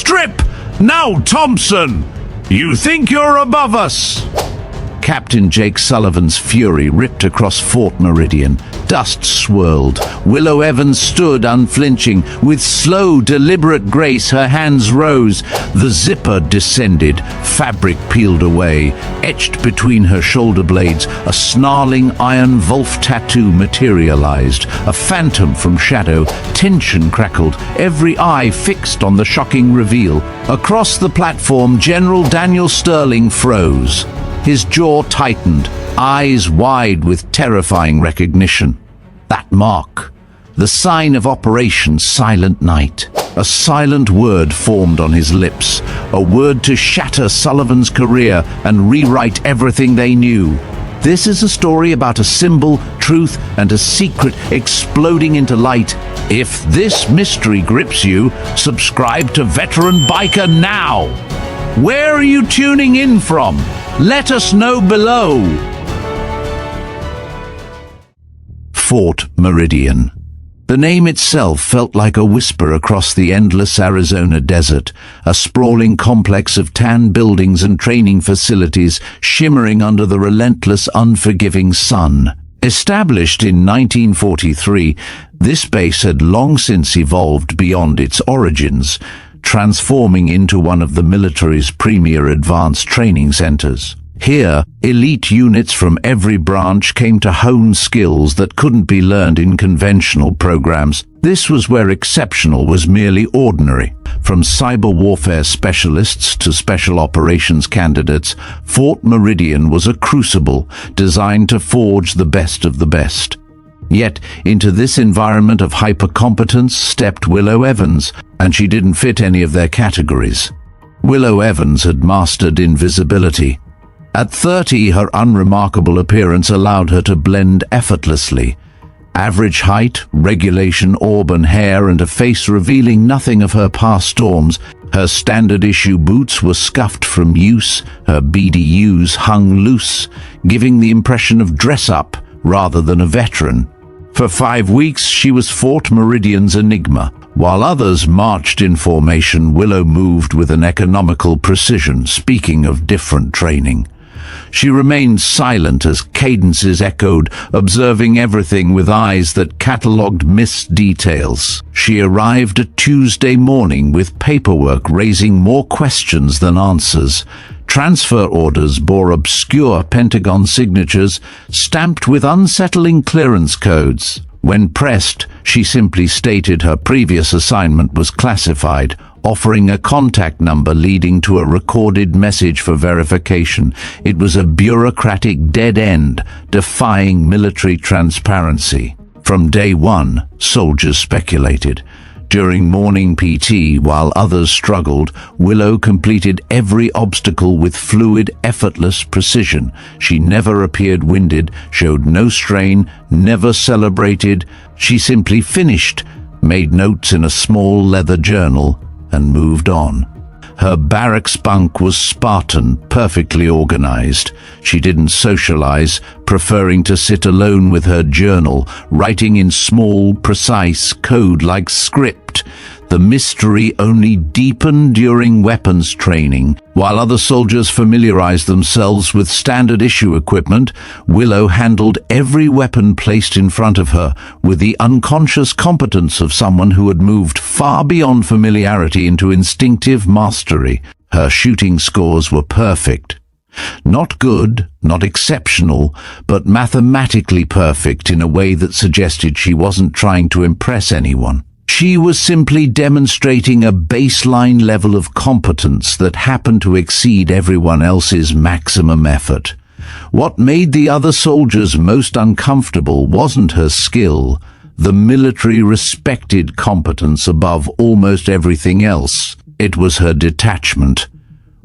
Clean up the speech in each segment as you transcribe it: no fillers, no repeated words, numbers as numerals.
Strip! Now, Thompson! You think you're above us? Captain Jake Sullivan's fury ripped across Fort Meridian. Dust swirled. Willow Evans stood unflinching. With slow, deliberate grace, her hands rose. The zipper descended. Fabric peeled away. Etched between her shoulder blades, a snarling iron Wolf tattoo materialized. A phantom from shadow. Tension crackled. Every eye fixed on the shocking reveal. Across the platform, General Daniel Sterling froze. His jaw tightened, eyes wide with terrifying recognition. That mark, the sign of Operation Silent Night. A silent word formed on his lips, a word to shatter Sullivan's career and rewrite everything they knew. This is a story about a symbol, truth, and a secret exploding into light. If this mystery grips you, subscribe to Veteranbiker now! Where are you tuning in from? Let us know below. Fort Meridian. The name itself felt like a whisper across the endless Arizona desert, a sprawling complex of tan buildings and training facilities shimmering under the relentless, unforgiving sun. Established in 1943, this base had long since evolved beyond its origins, transforming into one of the military's premier advanced training centers. Here, elite units from every branch came to hone skills that couldn't be learned in conventional programs. This was where exceptional was merely ordinary. From cyber warfare specialists to special operations candidates, Fort Meridian was a crucible designed to forge the best of the best. Yet, into this environment of hypercompetence stepped Willow Evans, and she didn't fit any of their categories. Willow Evans had mastered invisibility. At 30, her unremarkable appearance allowed her to blend effortlessly. Average height, regulation auburn hair, and a face revealing nothing of her past storms. Her standard-issue boots were scuffed from use, her BDUs hung loose, giving the impression of dress-up rather than a veteran. For 5 weeks, she was Fort Meridian's enigma. While others marched in formation, Willow moved with an economical precision, speaking of different training. She remained silent as cadences echoed, observing everything with eyes that catalogued missed details. She arrived a Tuesday morning with paperwork raising more questions than answers. Transfer orders bore obscure Pentagon signatures, stamped with unsettling clearance codes. When pressed, she simply stated her previous assignment was classified, offering a contact number leading to a recorded message for verification. It was a bureaucratic dead end, defying military transparency. From day one, soldiers speculated. During morning PT, while others struggled, Willow completed every obstacle with fluid, effortless precision. She never appeared winded, showed no strain, never celebrated. She simply finished, made notes in a small leather journal, and moved on. Her barracks bunk was Spartan, perfectly organized. She didn't socialize, preferring to sit alone with her journal, writing in small, precise code like script. The mystery only deepened during weapons training. While other soldiers familiarized themselves with standard-issue equipment, Willow handled every weapon placed in front of her with the unconscious competence of someone who had moved far beyond familiarity into instinctive mastery. Her shooting scores were perfect. Not good, not exceptional, but mathematically perfect in a way that suggested she wasn't trying to impress anyone. She was simply demonstrating a baseline level of competence that happened to exceed everyone else's maximum effort. What made the other soldiers most uncomfortable wasn't her skill. The military respected competence above almost everything else. It was her detachment.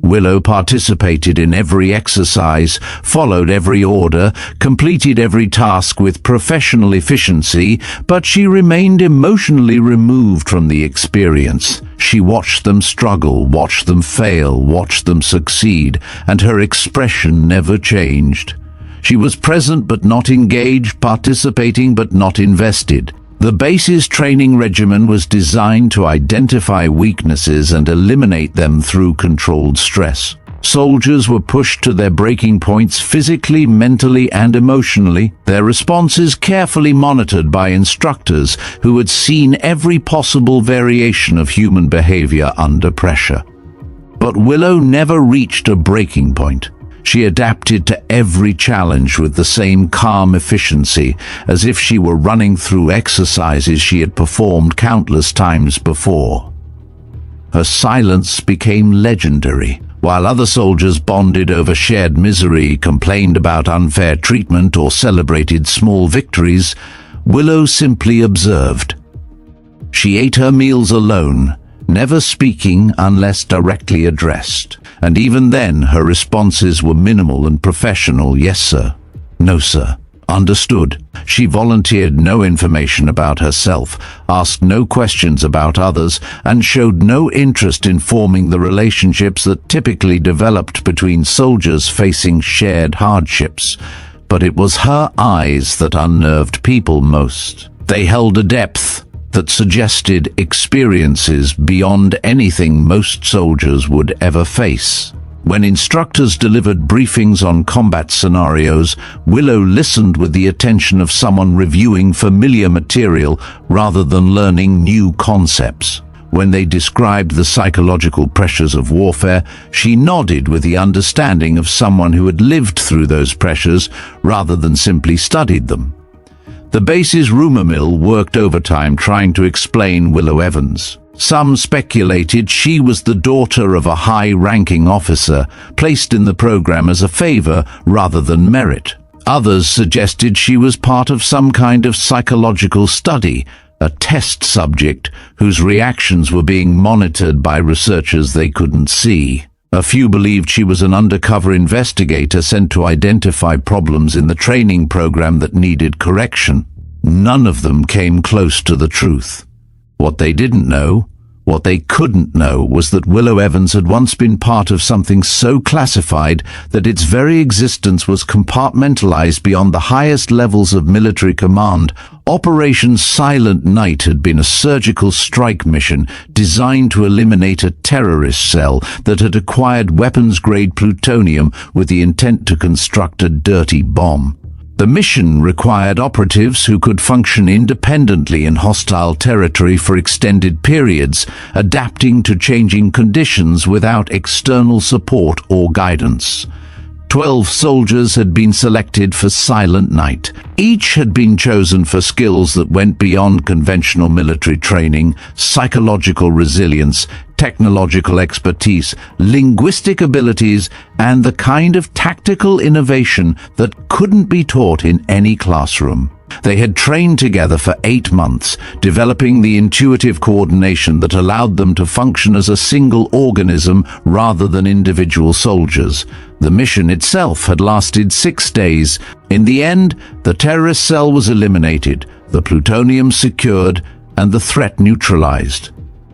Willow participated in every exercise, followed every order, completed every task with professional efficiency, but she remained emotionally removed from the experience. She watched them struggle, watched them fail, watched them succeed, and her expression never changed. She was present but not engaged, participating but not invested. The base's training regimen was designed to identify weaknesses and eliminate them through controlled stress. Soldiers were pushed to their breaking points physically, mentally, and emotionally, their responses carefully monitored by instructors who had seen every possible variation of human behavior under pressure. But Willow never reached a breaking point. She adapted to every challenge with the same calm efficiency, as if she were running through exercises she had performed countless times before. Her silence became legendary. While other soldiers bonded over shared misery, complained about unfair treatment, or celebrated small victories, Willow simply observed. She ate her meals alone, never speaking unless directly addressed. And even then, her responses were minimal and professional. Yes, sir. No, sir. Understood. She volunteered no information about herself, asked no questions about others, and showed no interest in forming the relationships that typically developed between soldiers facing shared hardships. But it was her eyes that unnerved people most. They held a depth that suggested experiences beyond anything most soldiers would ever face. When instructors delivered briefings on combat scenarios, Willow listened with the attention of someone reviewing familiar material rather than learning new concepts. When they described the psychological pressures of warfare, she nodded with the understanding of someone who had lived through those pressures rather than simply studied them. The base's rumor mill worked overtime trying to explain Willow Evans. Some speculated she was the daughter of a high-ranking officer, placed in the program as a favor rather than merit. Others suggested she was part of some kind of psychological study, a test subject whose reactions were being monitored by researchers they couldn't see. A few believed she was an undercover investigator sent to identify problems in the training program that needed correction. None of them came close to the truth. What they didn't know, what they couldn't know, was that Willow Evans had once been part of something so classified that its very existence was compartmentalized beyond the highest levels of military command. Operation Silent Night had been a surgical strike mission designed to eliminate a terrorist cell that had acquired weapons-grade plutonium with the intent to construct a dirty bomb. The mission required operatives who could function independently in hostile territory for extended periods, adapting to changing conditions without external support or guidance. 12 soldiers had been selected for Silent Night. Each had been chosen for skills that went beyond conventional military training: psychological resilience, technological expertise, linguistic abilities, and the kind of tactical innovation that couldn't be taught in any classroom. They had trained together for 8 months, developing the intuitive coordination that allowed them to function as a single organism rather than individual soldiers. The mission itself had lasted 6 days. In the end, the terrorist cell was eliminated, the plutonium secured, and the threat neutralized.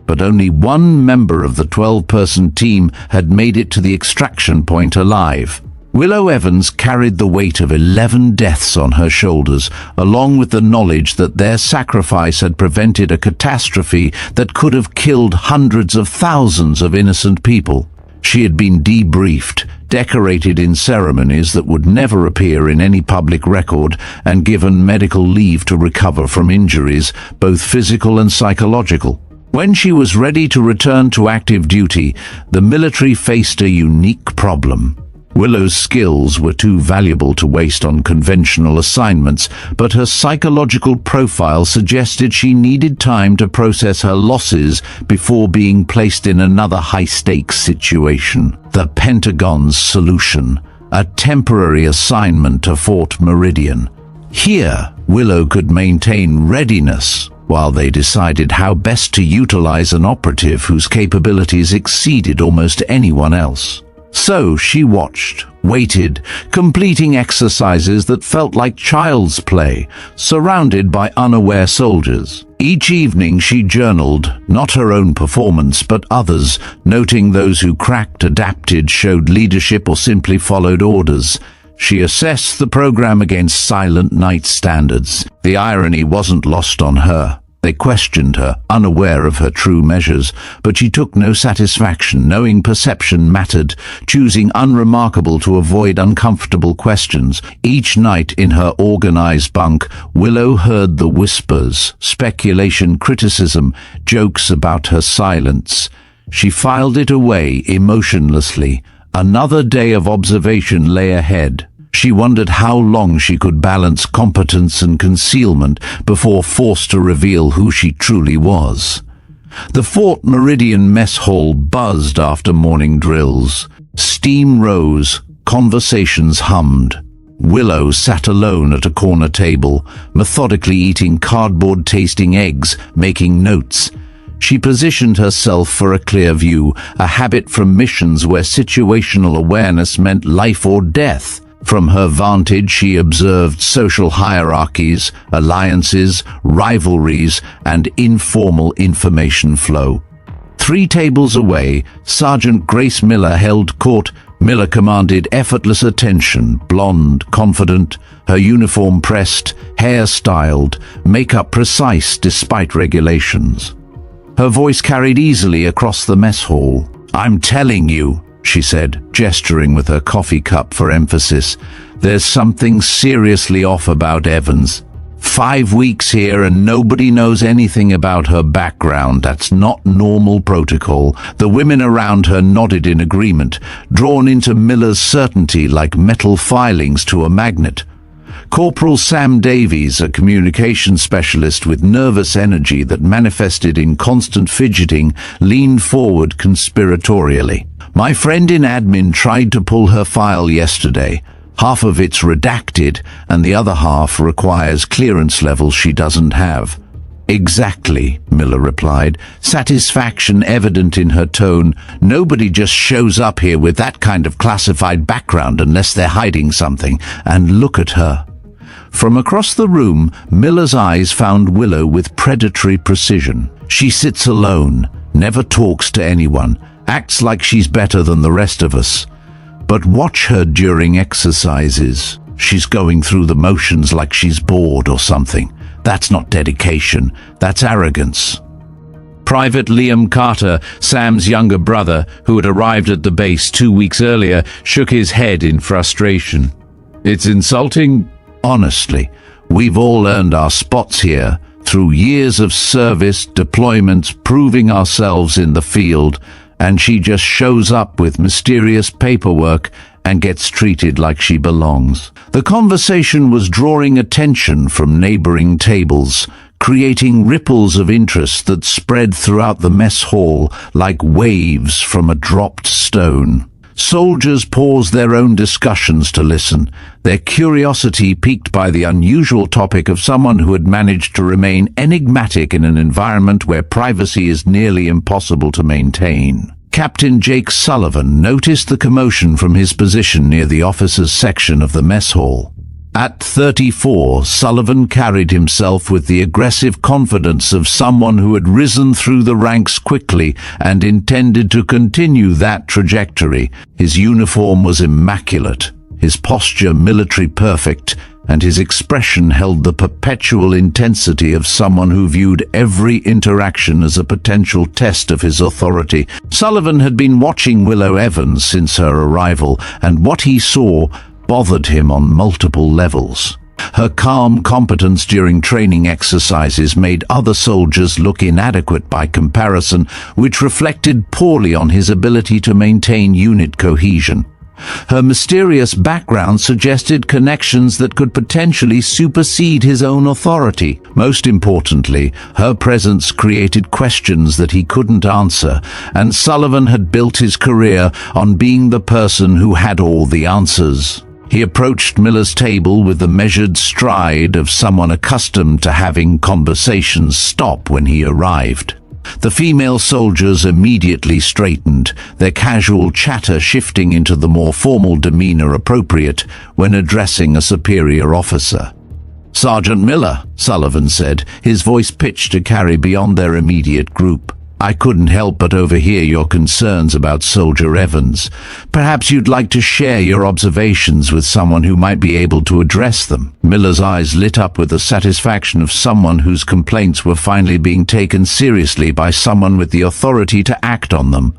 But only one member of the 12-person team had made it to the extraction point alive. Willow Evans carried the weight of 11 deaths on her shoulders, along with the knowledge that their sacrifice had prevented a catastrophe that could have killed hundreds of thousands of innocent people. She had been debriefed, decorated in ceremonies that would never appear in any public record, and given medical leave to recover from injuries, both physical and psychological. When she was ready to return to active duty, the military faced a unique problem. Willow's skills were too valuable to waste on conventional assignments, but her psychological profile suggested she needed time to process her losses before being placed in another high-stakes situation. The Pentagon's solution: a temporary assignment to Fort Meridian. Here, Willow could maintain readiness while they decided how best to utilize an operative whose capabilities exceeded almost anyone else. So she watched, waited, completing exercises that felt like child's play, surrounded by unaware soldiers. Each evening she journaled, not her own performance but others, noting those who cracked, adapted, showed leadership, or simply followed orders. She assessed the program against Silent Night standards. The irony wasn't lost on her. They questioned her, unaware of her true measures, but she took no satisfaction, knowing perception mattered, choosing unremarkable to avoid uncomfortable questions. Each night in her organized bunk, Willow heard the whispers, speculation, criticism, jokes about her silence. She filed it away emotionlessly. Another day of observation lay ahead. She wondered how long she could balance competence and concealment before forced to reveal who she truly was. The Fort Meridian mess hall buzzed after morning drills. Steam rose, conversations hummed. Willow sat alone at a corner table, methodically eating cardboard-tasting eggs, making notes. She positioned herself for a clear view, a habit from missions where situational awareness meant life or death. From her vantage, she observed social hierarchies, alliances, rivalries, and informal information flow. 3 tables away, Sergeant Grace Miller held court. Miller commanded effortless attention, blonde, confident, her uniform pressed, hair styled, makeup precise despite regulations. Her voice carried easily across the mess hall. "I'm telling you," she said, gesturing with her coffee cup for emphasis, "there's something seriously off about Evans. 5 weeks here and nobody knows anything about her background. That's not normal protocol." The women around her nodded in agreement, drawn into Miller's certainty like metal filings to a magnet. Corporal Sam Davies, a communication specialist with nervous energy that manifested in constant fidgeting, leaned forward conspiratorially. "My friend in admin tried to pull her file yesterday. Half of it's redacted, and the other half requires clearance levels she doesn't have." "Exactly," Miller replied, satisfaction evident in her tone. "Nobody just shows up here with that kind of classified background unless they're hiding something. And look at her." From across the room, Miller's eyes found Willow with predatory precision. "She sits alone, never talks to anyone, acts like she's better than the rest of us. But watch her during exercises. She's going through the motions like she's bored or something. That's not dedication, that's arrogance." Private Liam Carter, Sam's younger brother, who had arrived at the base 2 weeks earlier, shook his head in frustration. "It's insulting. Honestly, we've all earned our spots here through years of service, deployments, proving ourselves in the field, and she just shows up with mysterious paperwork and gets treated like she belongs." The conversation was drawing attention from neighboring tables, creating ripples of interest that spread throughout the mess hall like waves from a dropped stone. Soldiers paused their own discussions to listen, their curiosity piqued by the unusual topic of someone who had managed to remain enigmatic in an environment where privacy is nearly impossible to maintain. Captain Jake Sullivan noticed the commotion from his position near the officers' section of the mess hall. At 34, Sullivan carried himself with the aggressive confidence of someone who had risen through the ranks quickly and intended to continue that trajectory. His uniform was immaculate, his posture military perfect, and his expression held the perpetual intensity of someone who viewed every interaction as a potential test of his authority. Sullivan had been watching Willow Evans since her arrival, and what he saw bothered him on multiple levels. Her calm competence during training exercises made other soldiers look inadequate by comparison, which reflected poorly on his ability to maintain unit cohesion. Her mysterious background suggested connections that could potentially supersede his own authority. Most importantly, her presence created questions that he couldn't answer, and Sullivan had built his career on being the person who had all the answers. He approached Miller's table with the measured stride of someone accustomed to having conversations stop when he arrived. The female soldiers immediately straightened, their casual chatter shifting into the more formal demeanor appropriate when addressing a superior officer. "Sergeant Miller," Sullivan said, his voice pitched to carry beyond their immediate group. I couldn't help but overhear your concerns about Soldier Evans. Perhaps you'd like to share your observations with someone who might be able to address them." Miller's eyes lit up with the satisfaction of someone whose complaints were finally being taken seriously by someone with the authority to act on them.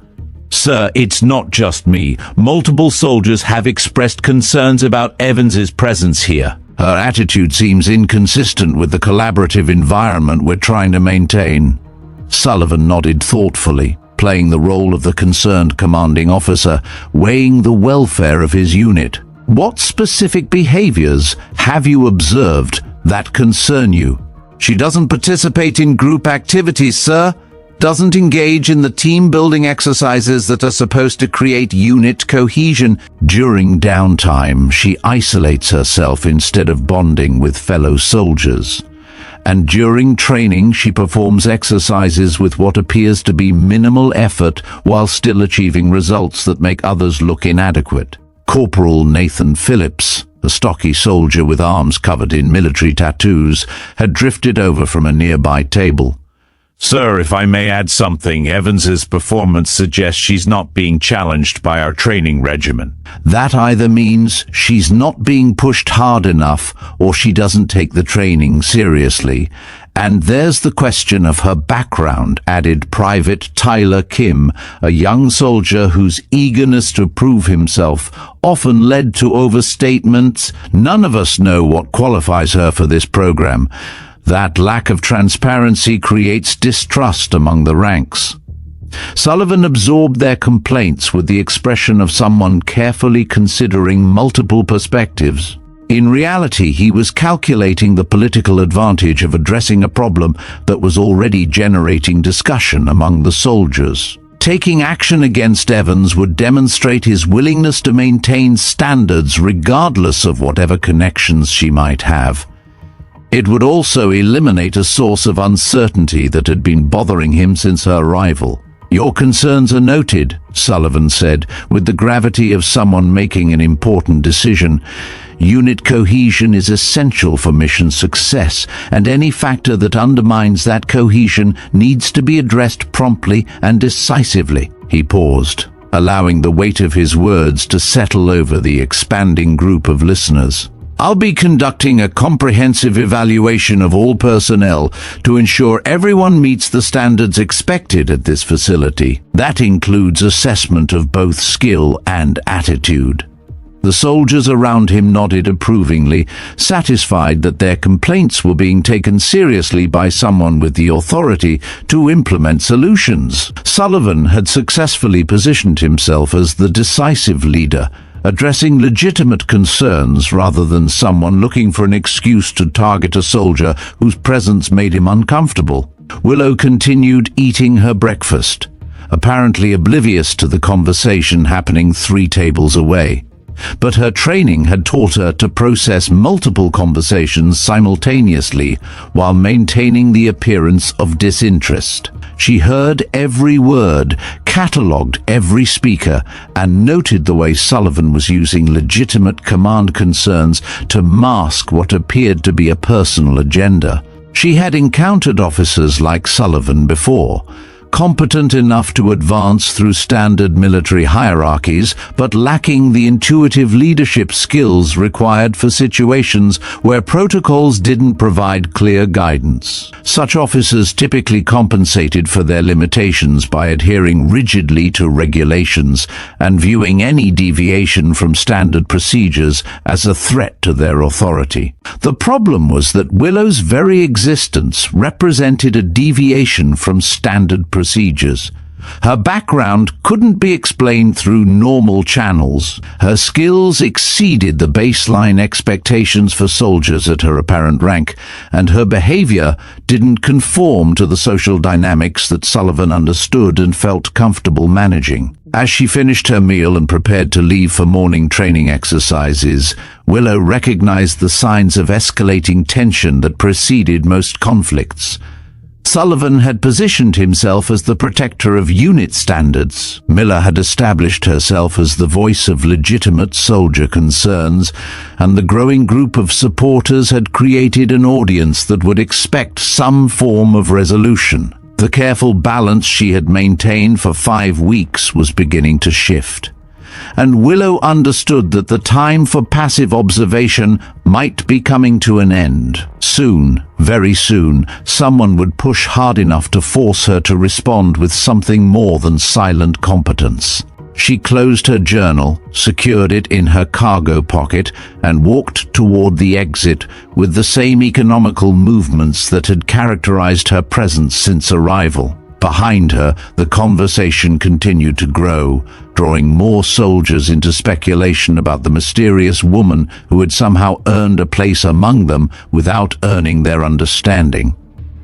"Sir, it's not just me. Multiple soldiers have expressed concerns about Evans's presence here." Her attitude seems inconsistent with the collaborative environment we're trying to maintain. Sullivan nodded thoughtfully, playing the role of the concerned commanding officer, weighing the welfare of his unit. "What specific behaviors have you observed that concern you?" "She doesn't participate in group activities, sir. Doesn't engage in the team-building exercises that are supposed to create unit cohesion. During downtime, she isolates herself instead of bonding with fellow soldiers. And during training, she performs exercises with what appears to be minimal effort while still achieving results that make others look inadequate." Corporal Nathan Phillips, a stocky soldier with arms covered in military tattoos, had drifted over from a nearby table. "Sir, if I may add something, Evans's performance suggests she's not being challenged by our training regimen." That either means she's not being pushed hard enough or she doesn't take the training seriously. "And there's the question of her background," added Private Tyler Kim, a young soldier whose eagerness to prove himself often led to overstatements. "None of us know what qualifies her for this program. That lack of transparency creates distrust among the ranks." Sullivan absorbed their complaints with the expression of someone carefully considering multiple perspectives. In reality, he was calculating the political advantage of addressing a problem that was already generating discussion among the soldiers. Taking action against Evans would demonstrate his willingness to maintain standards regardless of whatever connections she might have. It would also eliminate a source of uncertainty that had been bothering him since her arrival. "Your concerns are noted," Sullivan said, with the gravity of someone making an important decision. "Unit cohesion is essential for mission success, and any factor that undermines that cohesion needs to be addressed promptly and decisively." He paused, allowing the weight of his words to settle over the expanding group of listeners. "I'll be conducting a comprehensive evaluation of all personnel to ensure everyone meets the standards expected at this facility. That includes assessment of both skill and attitude." The soldiers around him nodded approvingly, satisfied that their complaints were being taken seriously by someone with the authority to implement solutions. Sullivan had successfully positioned himself as the decisive leader, addressing legitimate concerns rather than someone looking for an excuse to target a soldier whose presence made him uncomfortable. Willow continued eating her breakfast, apparently oblivious to the conversation happening 3 tables away. But her training had taught her to process multiple conversations simultaneously while maintaining the appearance of disinterest. She heard every word, catalogued every speaker, and noted the way Sullivan was using legitimate command concerns to mask what appeared to be a personal agenda. She had encountered officers like Sullivan before, competent enough to advance through standard military hierarchies, but lacking the intuitive leadership skills required for situations where protocols didn't provide clear guidance. Such officers typically compensated for their limitations by adhering rigidly to regulations and viewing any deviation from standard procedures as a threat to their authority. The problem was that Willow's very existence represented a deviation from standard procedures. Her background couldn't be explained through normal channels. Her skills exceeded the baseline expectations for soldiers at her apparent rank, and her behavior didn't conform to the social dynamics that Sullivan understood and felt comfortable managing. As she finished her meal and prepared to leave for morning training exercises, Willow recognized the signs of escalating tension that preceded most conflicts. Sullivan had positioned himself as the protector of unit standards. Miller had established herself as the voice of legitimate soldier concerns, and the growing group of supporters had created an audience that would expect some form of resolution. The careful balance she had maintained for 5 weeks was beginning to shift. And Willow understood that the time for passive observation might be coming to an end. Soon, very soon, someone would push hard enough to force her to respond with something more than silent competence. She closed her journal, secured it in her cargo pocket, and walked toward the exit with the same economical movements that had characterized her presence since arrival. Behind her, the conversation continued to grow, drawing more soldiers into speculation about the mysterious woman who had somehow earned a place among them without earning their understanding.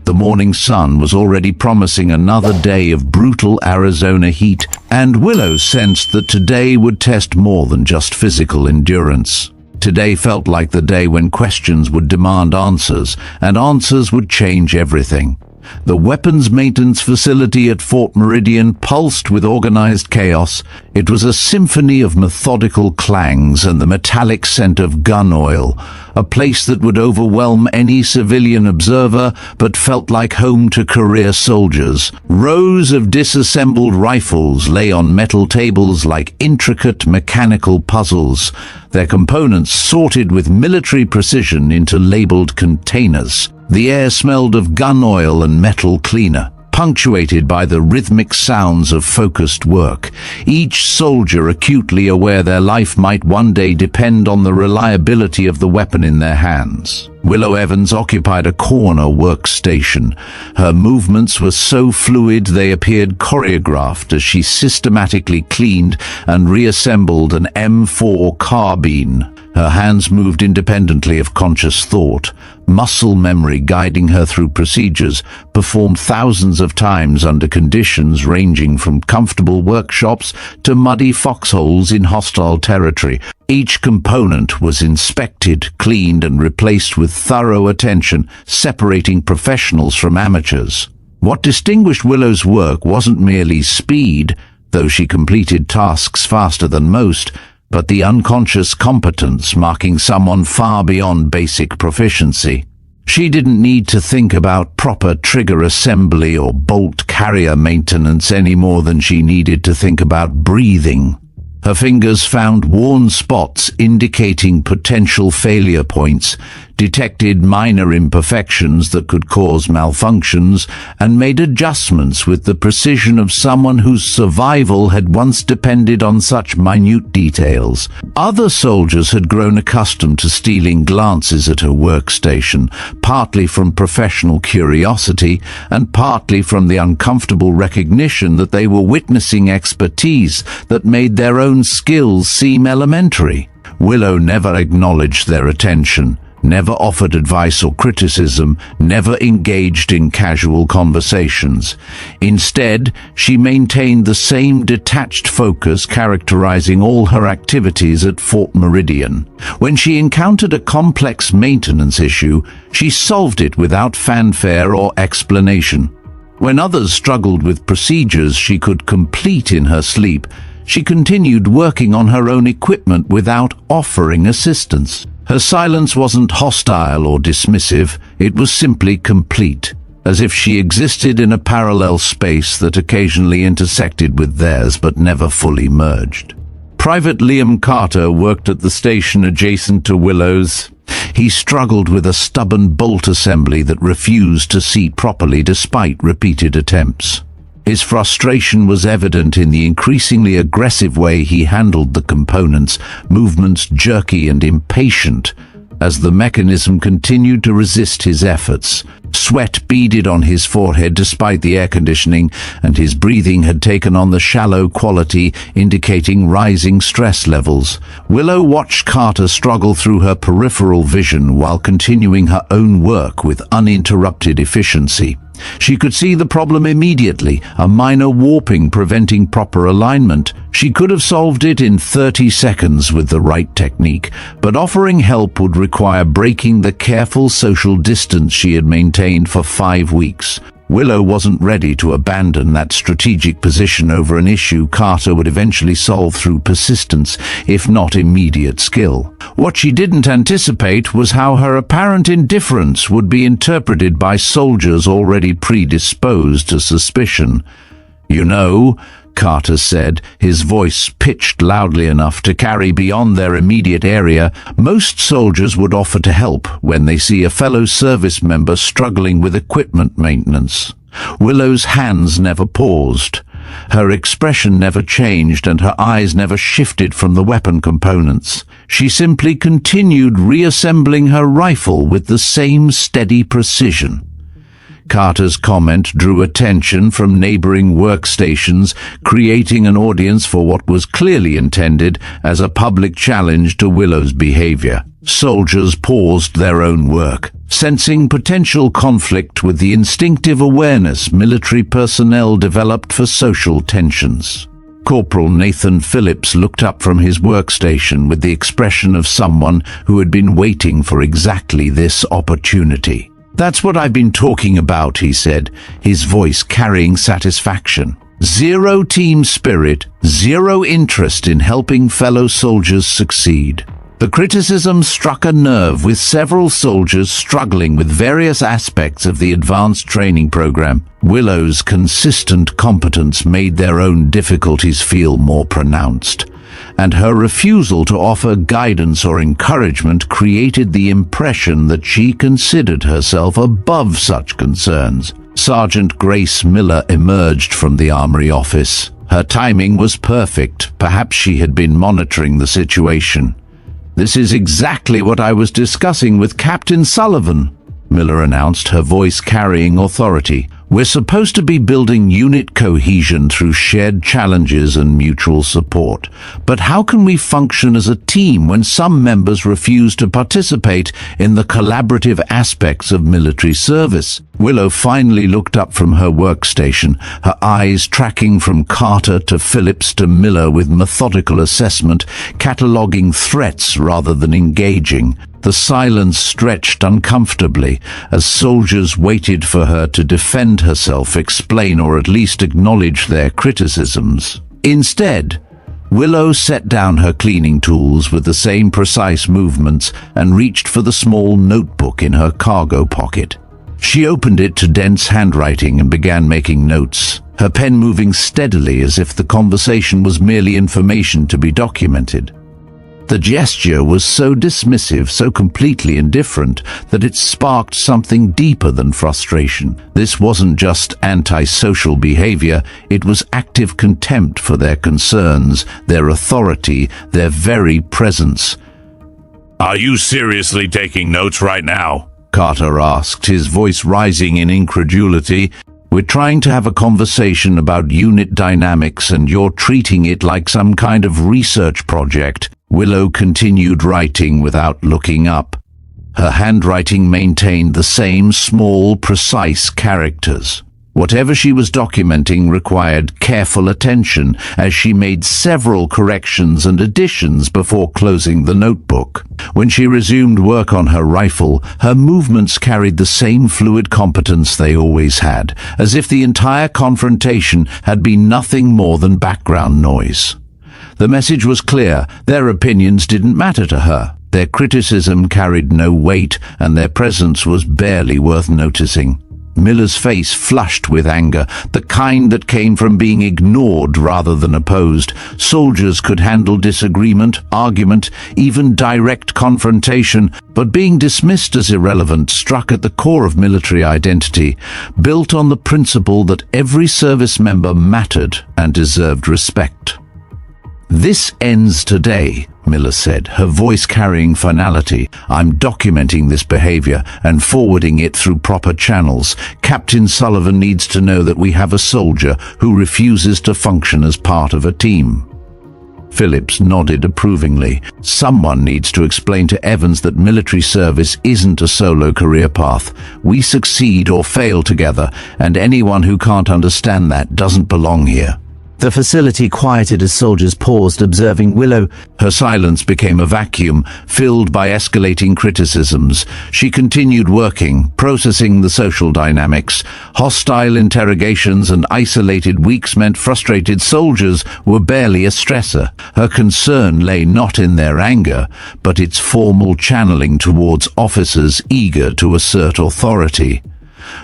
The morning sun was already promising another day of brutal Arizona heat, and Willow sensed that today would test more than just physical endurance. Today felt like the day when questions would demand answers, and answers would change everything. The weapons maintenance facility at Fort Meridian pulsed with organized chaos. It was a symphony of methodical clangs and the metallic scent of gun oil, a place that would overwhelm any civilian observer but felt like home to career soldiers. Rows of disassembled rifles lay on metal tables like intricate mechanical puzzles, their components sorted with military precision into labeled containers. The air smelled of gun oil and metal cleaner, punctuated by the rhythmic sounds of focused work, each soldier acutely aware their life might one day depend on the reliability of the weapon in their hands. Willow Evans occupied a corner workstation. Her movements were so fluid they appeared choreographed as she systematically cleaned and reassembled an M4 carbine. Her hands moved independently of conscious thought, muscle memory guiding her through procedures performed thousands of times under conditions ranging from comfortable workshops to muddy foxholes in hostile territory. Each component was inspected, cleaned, and replaced with thorough attention, separating professionals from amateurs. What distinguished Willow's work wasn't merely speed, though she completed tasks faster than most, but the unconscious competence marking someone far beyond basic proficiency. She didn't need to think about proper trigger assembly or bolt carrier maintenance any more than she needed to think about breathing. Her fingers found worn spots indicating potential failure points, detected minor imperfections that could cause malfunctions, and made adjustments with the precision of someone whose survival had once depended on such minute details. Other soldiers had grown accustomed to stealing glances at her workstation, partly from professional curiosity and partly from the uncomfortable recognition that they were witnessing expertise that made their own skills seem elementary. Willow never acknowledged their attention, never offered advice or criticism, never engaged in casual conversations. Instead, she maintained the same detached focus characterizing all her activities at Fort Meridian. When she encountered a complex maintenance issue, she solved it without fanfare or explanation. When others struggled with procedures she could complete in her sleep, she continued working on her own equipment without offering assistance. Her silence wasn't hostile or dismissive, it was simply complete, as if she existed in a parallel space that occasionally intersected with theirs but never fully merged. Private Liam Carter worked at the station adjacent to Willow's. He struggled with a stubborn bolt assembly that refused to seat properly despite repeated attempts. His frustration was evident in the increasingly aggressive way he handled the components, movements jerky and impatient, as the mechanism continued to resist his efforts. Sweat beaded on his forehead despite the air conditioning, and his breathing had taken on the shallow quality, indicating rising stress levels. Willow watched Carter struggle through her peripheral vision while continuing her own work with uninterrupted efficiency. She could see the problem immediately, a minor warping preventing proper alignment. She could have solved it in 30 seconds with the right technique, but offering help would require breaking the careful social distance she had maintained for 5 weeks. Willow wasn't ready to abandon that strategic position over an issue Carter would eventually solve through persistence, if not immediate skill. What she didn't anticipate was how her apparent indifference would be interpreted by soldiers already predisposed to suspicion. "You know," Carter said, his voice pitched loudly enough to carry beyond their immediate area, "most soldiers would offer to help when they see a fellow service member struggling with equipment maintenance." Willow's hands never paused. Her expression never changed and her eyes never shifted from the weapon components. She simply continued reassembling her rifle with the same steady precision. Carter's comment drew attention from neighboring workstations, creating an audience for what was clearly intended as a public challenge to Willow's behavior. Soldiers paused their own work, sensing potential conflict with the instinctive awareness military personnel developed for social tensions. Corporal Nathan Phillips looked up from his workstation with the expression of someone who had been waiting for exactly this opportunity. "That's what I've been talking about," he said, his voice carrying satisfaction. "Zero team spirit, zero interest in helping fellow soldiers succeed." The criticism struck a nerve with several soldiers struggling with various aspects of the advanced training program. Willow's consistent competence made their own difficulties feel more pronounced, and her refusal to offer guidance or encouragement created the impression that she considered herself above such concerns. Sergeant Grace Miller emerged from the armory office. Her timing was perfect. Perhaps she had been monitoring the situation. "This is exactly what I was discussing with Captain Sullivan," Miller announced, her voice carrying authority. "We're supposed to be building unit cohesion through shared challenges and mutual support. But how can we function as a team when some members refuse to participate in the collaborative aspects of military service?" Willow finally looked up from her workstation, her eyes tracking from Carter to Phillips to Miller with methodical assessment, cataloging threats rather than engaging. The silence stretched uncomfortably as soldiers waited for her to defend herself, explain, or at least acknowledge their criticisms. Instead, Willow set down her cleaning tools with the same precise movements and reached for the small notebook in her cargo pocket. She opened it to dense handwriting and began making notes, her pen moving steadily as if the conversation was merely information to be documented. The gesture was so dismissive, so completely indifferent, that it sparked something deeper than frustration. This wasn't just antisocial behavior, it was active contempt for their concerns, their authority, their very presence. "Are you seriously taking notes right now?" Carter asked, his voice rising in incredulity. "We're trying to have a conversation about unit dynamics and you're treating it like some kind of research project." Willow continued writing without looking up. Her handwriting maintained the same small, precise characters. Whatever she was documenting required careful attention as she made several corrections and additions before closing the notebook. When she resumed work on her rifle, her movements carried the same fluid competence they always had, as if the entire confrontation had been nothing more than background noise. The message was clear. Their opinions didn't matter to her. Their criticism carried no weight, and their presence was barely worth noticing. Miller's face flushed with anger, the kind that came from being ignored rather than opposed. Soldiers could handle disagreement, argument, even direct confrontation, but being dismissed as irrelevant struck at the core of military identity, built on the principle that every service member mattered and deserved respect. "This ends today," Miller said, her voice carrying finality. "I'm documenting this behavior and forwarding it through proper channels. Captain Sullivan needs to know that we have a soldier who refuses to function as part of a team." Phillips nodded approvingly. "Someone needs to explain to Evans that military service isn't a solo career path. We succeed or fail together, and anyone who can't understand that doesn't belong here." The facility quieted as soldiers paused, observing Willow. Her silence became a vacuum, filled by escalating criticisms. She continued working, processing the social dynamics. Hostile interrogations and isolated weeks meant frustrated soldiers were barely a stressor. Her concern lay not in their anger, but its formal channeling towards officers eager to assert authority.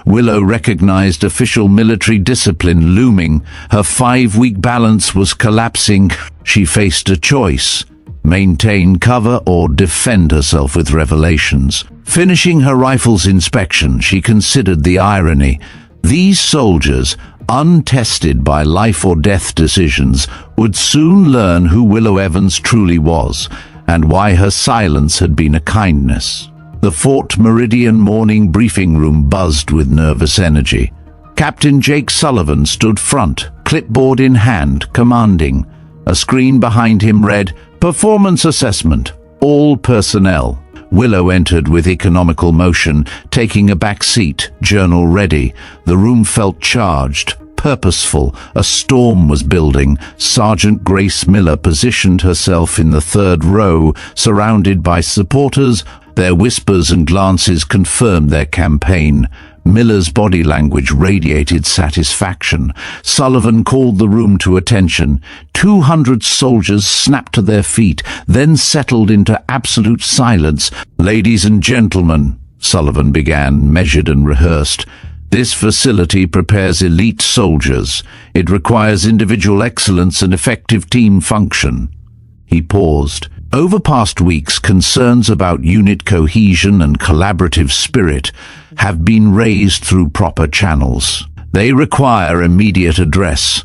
Willow recognized official military discipline looming. Her 5-week balance was collapsing. She faced a choice: maintain cover or defend herself with revelations. Finishing her rifle's inspection, she considered the irony. These soldiers, untested by life or death decisions, would soon learn who Willow Evans truly was, and why her silence had been a kindness. The Fort Meridian morning briefing room buzzed with nervous energy. Captain Jake Sullivan stood front, clipboard in hand, commanding. A screen behind him read, "Performance Assessment, All Personnel." Willow entered with economical motion, taking a back seat, journal ready. The room felt charged, purposeful. A storm was building. Sergeant Grace Miller positioned herself in the third row, surrounded by supporters. Their whispers and glances confirmed their campaign. Miller's body language radiated satisfaction. Sullivan called the room to attention. 200 soldiers snapped to their feet, then settled into absolute silence. "Ladies and gentlemen," Sullivan began, measured and rehearsed, "this facility prepares elite soldiers. It requires individual excellence and effective team function." He paused. Over past weeks, concerns about unit cohesion and collaborative spirit have been raised through proper channels. They require immediate address.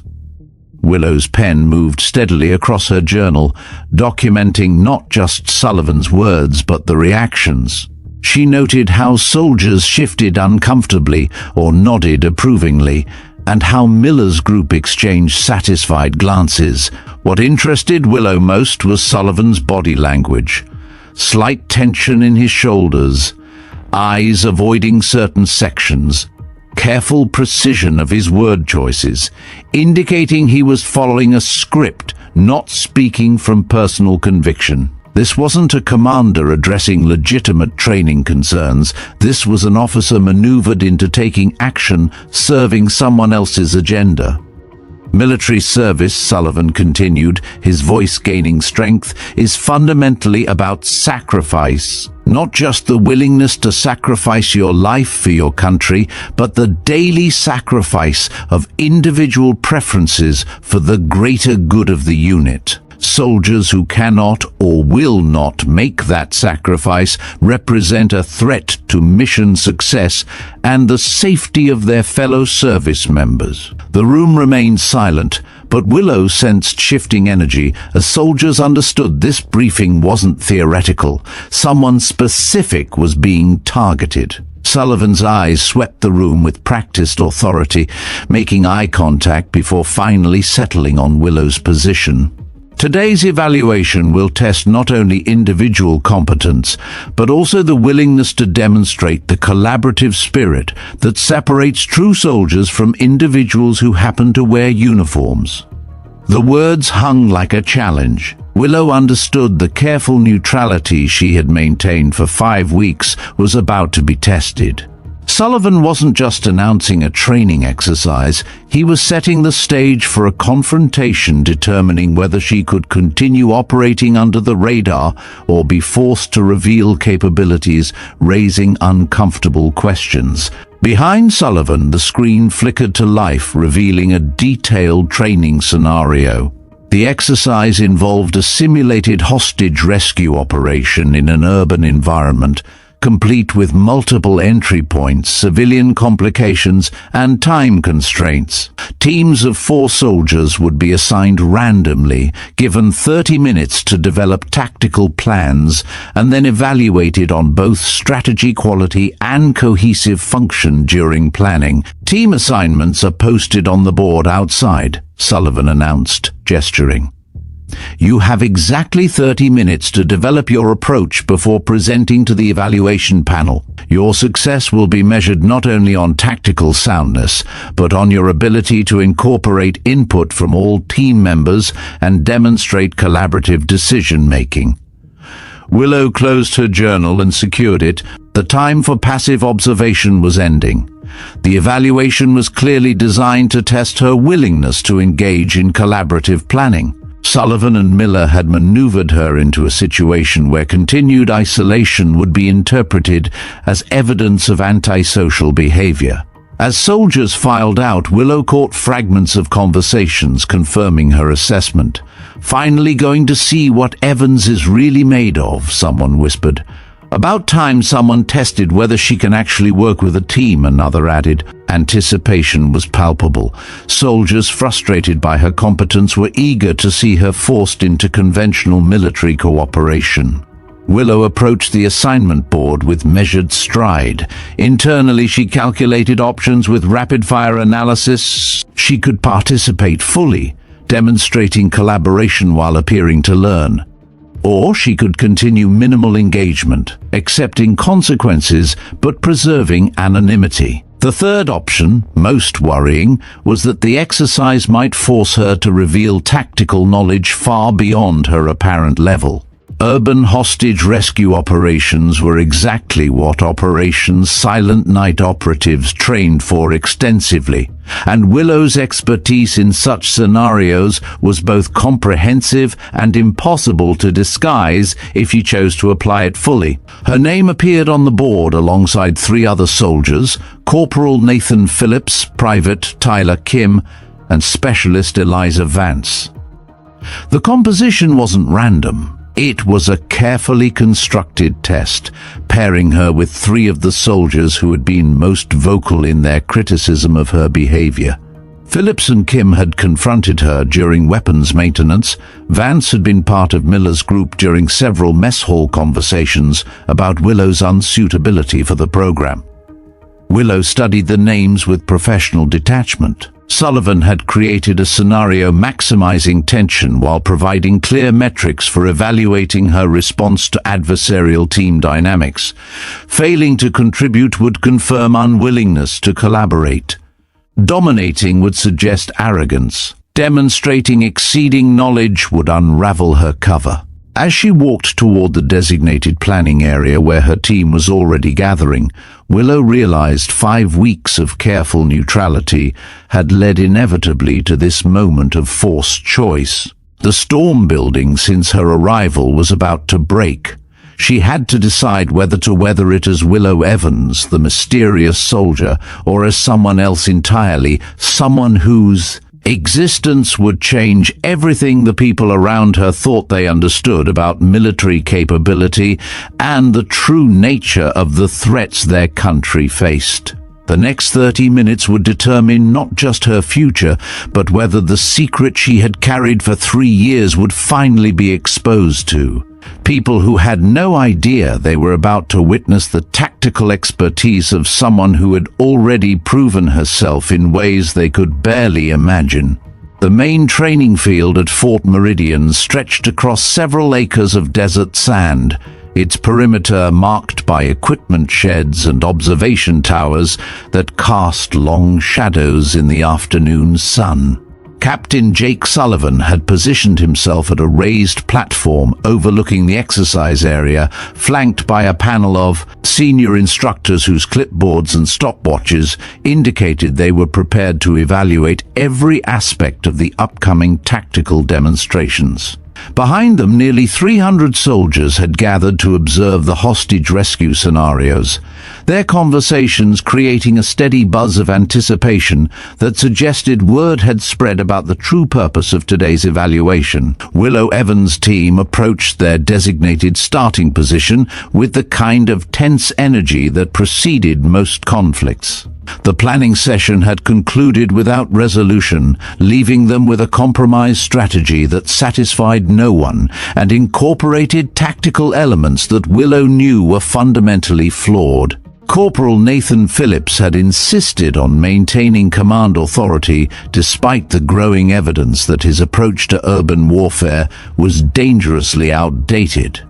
Willow's pen moved steadily across her journal, documenting not just Sullivan's words but the reactions. She noted how soldiers shifted uncomfortably or nodded approvingly, and how Miller's group exchanged satisfied glances. What interested Willow most was Sullivan's body language. Slight tension in his shoulders, eyes avoiding certain sections, careful precision of his word choices, indicating he was following a script, not speaking from personal conviction. This wasn't a commander addressing legitimate training concerns. This was an officer maneuvered into taking action, serving someone else's agenda. Military service, Sullivan continued, his voice gaining strength, is fundamentally about sacrifice. Not just the willingness to sacrifice your life for your country, but the daily sacrifice of individual preferences for the greater good of the unit. Soldiers who cannot or will not make that sacrifice represent a threat to mission success and the safety of their fellow service members. The room remained silent, but Willow sensed shifting energy as soldiers understood this briefing wasn't theoretical. Someone specific was being targeted. Sullivan's eyes swept the room with practiced authority, making eye contact before finally settling on Willow's position. Today's evaluation will test not only individual competence, but also the willingness to demonstrate the collaborative spirit that separates true soldiers from individuals who happen to wear uniforms. The words hung like a challenge. Willow understood the careful neutrality she had maintained for 5 weeks was about to be tested. Sullivan wasn't just announcing a training exercise, he was setting the stage for a confrontation determining whether she could continue operating under the radar or be forced to reveal capabilities, raising uncomfortable questions. Behind Sullivan, the screen flickered to life, revealing a detailed training scenario. The exercise involved a simulated hostage rescue operation in an urban environment, complete with multiple entry points, civilian complications, and time constraints. Teams of 4 soldiers would be assigned randomly, given 30 minutes to develop tactical plans, and then evaluated on both strategy quality and cohesive function during planning. Team assignments are posted on the board outside, Sullivan announced, gesturing. You have exactly 30 minutes to develop your approach before presenting to the evaluation panel. Your success will be measured not only on tactical soundness, but on your ability to incorporate input from all team members and demonstrate collaborative decision-making. Willow closed her journal and secured it. The time for passive observation was ending. The evaluation was clearly designed to test her willingness to engage in collaborative planning. Sullivan and Miller had maneuvered her into a situation where continued isolation would be interpreted as evidence of antisocial behavior. As soldiers filed out, Willow caught fragments of conversations confirming her assessment. "Finally going to see what Evans is really made of," someone whispered. "About time someone tested whether she can actually work with a team," another added. Anticipation was palpable. Soldiers frustrated by her competence were eager to see her forced into conventional military cooperation. Willow approached the assignment board with measured stride. Internally, she calculated options with rapid-fire analysis. She could participate fully, demonstrating collaboration while appearing to learn. Or she could continue minimal engagement, accepting consequences but preserving anonymity. The third option, most worrying, was that the exercise might force her to reveal tactical knowledge far beyond her apparent level. Urban hostage rescue operations were exactly what Operations Silent Night operatives trained for extensively, and Willow's expertise in such scenarios was both comprehensive and impossible to disguise if you chose to apply it fully. Her name appeared on the board alongside 3 other soldiers: Corporal Nathan Phillips, Private Tyler Kim, and Specialist Eliza Vance. The composition wasn't random. It was a carefully constructed test, pairing her with 3 of the soldiers who had been most vocal in their criticism of her behavior. Phillips and Kim had confronted her during weapons maintenance. Vance had been part of Miller's group during several mess hall conversations about Willow's unsuitability for the program. Willow studied the names with professional detachment. Sullivan had created a scenario maximizing tension while providing clear metrics for evaluating her response to adversarial team dynamics. Failing to contribute would confirm unwillingness to collaborate. Dominating would suggest arrogance. Demonstrating exceeding knowledge would unravel her cover. As she walked toward the designated planning area where her team was already gathering, Willow realized 5 weeks of careful neutrality had led inevitably to this moment of forced choice. The storm building since her arrival was about to break. She had to decide whether to weather it as Willow Evans, the mysterious soldier, or as someone else entirely, someone whose existence would change everything the people around her thought they understood about military capability and the true nature of the threats their country faced. The next 30 minutes would determine not just her future, but whether the secret she had carried for 3 years would finally be exposed to. People who had no idea they were about to witness the tactical expertise of someone who had already proven herself in ways they could barely imagine. The main training field at Fort Meridian stretched across several acres of desert sand, its perimeter marked by equipment sheds and observation towers that cast long shadows in the afternoon sun. Captain Jake Sullivan had positioned himself at a raised platform overlooking the exercise area, flanked by a panel of senior instructors whose clipboards and stopwatches indicated they were prepared to evaluate every aspect of the upcoming tactical demonstrations. Behind them, nearly 300 soldiers had gathered to observe the hostage rescue scenarios, their conversations creating a steady buzz of anticipation that suggested word had spread about the true purpose of today's evaluation. Willow Evans' team approached their designated starting position with the kind of tense energy that preceded most conflicts. The planning session had concluded without resolution, leaving them with a compromise strategy that satisfied no one and incorporated tactical elements that Willow knew were fundamentally flawed. Corporal Nathan Phillips had insisted on maintaining command authority despite the growing evidence that his approach to urban warfare was dangerously outdated.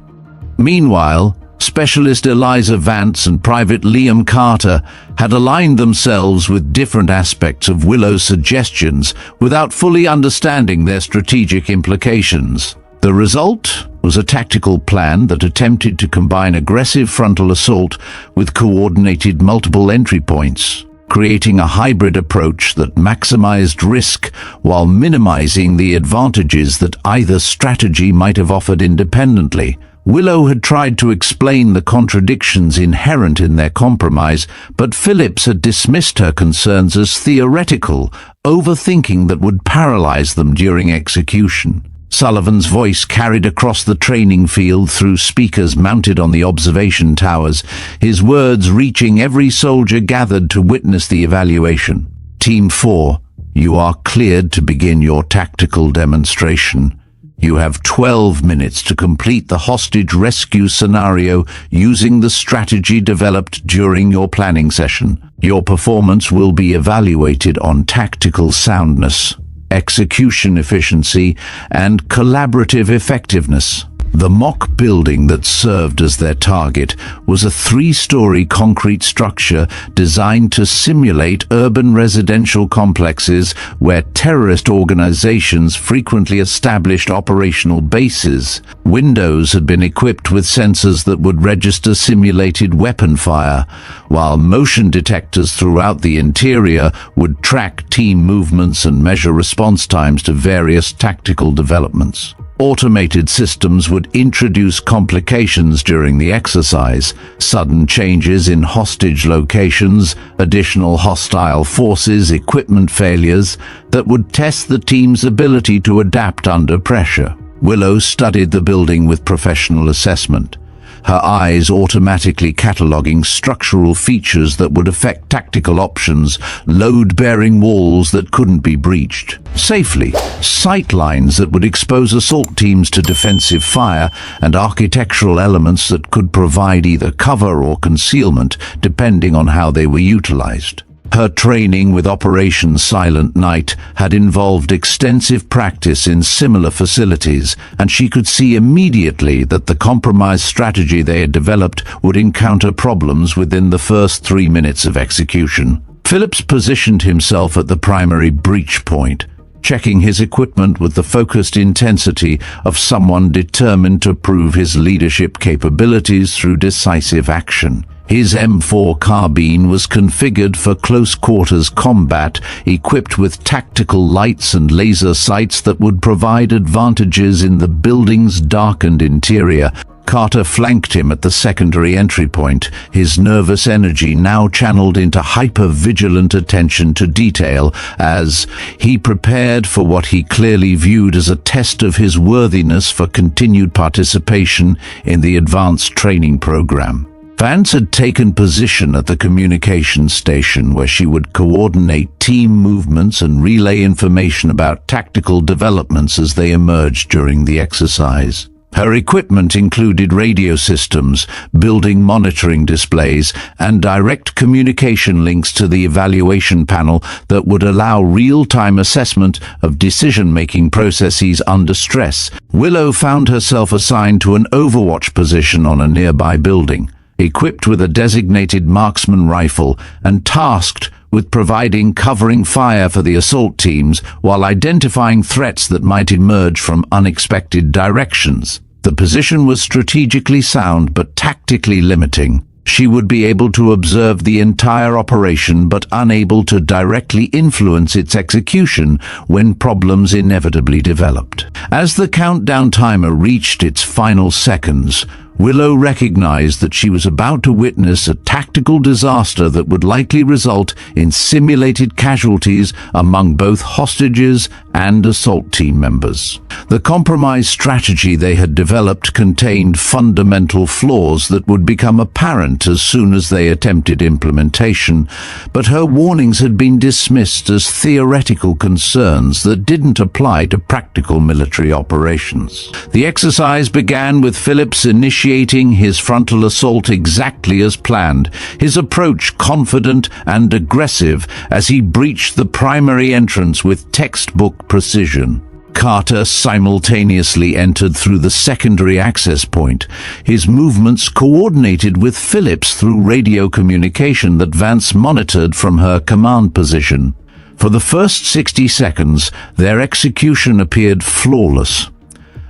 Meanwhile, Specialist Eliza Vance and Private Liam Carter had aligned themselves with different aspects of Willow's suggestions without fully understanding their strategic implications. The result was a tactical plan that attempted to combine aggressive frontal assault with coordinated multiple entry points, creating a hybrid approach that maximized risk while minimizing the advantages that either strategy might have offered independently. Willow had tried to explain the contradictions inherent in their compromise, but Phillips had dismissed her concerns as theoretical, overthinking that would paralyze them during execution. Sullivan's voice carried across the training field through speakers mounted on the observation towers, his words reaching every soldier gathered to witness the evaluation. Team 4, you are cleared to begin your tactical demonstration. You have 12 minutes to complete the hostage rescue scenario using the strategy developed during your planning session. Your performance will be evaluated on tactical soundness, execution efficiency, and collaborative effectiveness. The mock building that served as their target was a 3-story concrete structure designed to simulate urban residential complexes where terrorist organizations frequently established operational bases. Windows had been equipped with sensors that would register simulated weapon fire, while motion detectors throughout the interior would track team movements and measure response times to various tactical developments. Automated systems would introduce complications during the exercise, sudden changes in hostage locations, additional hostile forces, equipment failures that would test the team's ability to adapt under pressure. Willow studied the building with professional assessment, her eyes automatically cataloging structural features that would affect tactical options, load-bearing walls that couldn't be breached safely, sight lines that would expose assault teams to defensive fire, and architectural elements that could provide either cover or concealment depending on how they were utilized. Her training with Operation Silent Night had involved extensive practice in similar facilities, and she could see immediately that the compromise strategy they had developed would encounter problems within the first 3 minutes of execution. Phillips positioned himself at the primary breach point, checking his equipment with the focused intensity of someone determined to prove his leadership capabilities through decisive action. His M4 carbine was configured for close-quarters combat, equipped with tactical lights and laser sights that would provide advantages in the building's darkened interior. Carter flanked him at the secondary entry point, his nervous energy now channeled into hyper-vigilant attention to detail as he prepared for what he clearly viewed as a test of his worthiness for continued participation in the advanced training program. Vance had taken position at the communications station where she would coordinate team movements and relay information about tactical developments as they emerged during the exercise. Her equipment included radio systems, building monitoring displays, and direct communication links to the evaluation panel that would allow real-time assessment of decision-making processes under stress. Willow found herself assigned to an overwatch position on a nearby building, equipped with a designated marksman rifle and tasked with providing covering fire for the assault teams while identifying threats that might emerge from unexpected directions. The position was strategically sound but tactically limiting. She would be able to observe the entire operation but unable to directly influence its execution when problems inevitably developed. As the countdown timer reached its final seconds, Willow recognized that she was about to witness a tactical disaster that would likely result in simulated casualties among both hostages and assault team members. The compromise strategy they had developed contained fundamental flaws that would become apparent as soon as they attempted implementation, but her warnings had been dismissed as theoretical concerns that didn't apply to practical military operations. The exercise began with Phillips initiating initiating his frontal assault exactly as planned, his approach confident and aggressive as he breached the primary entrance with textbook precision. Carter simultaneously entered through the secondary access point, his movements coordinated with Phillips through radio communication that Vance monitored from her command position. For the first 60 seconds, their execution appeared flawless.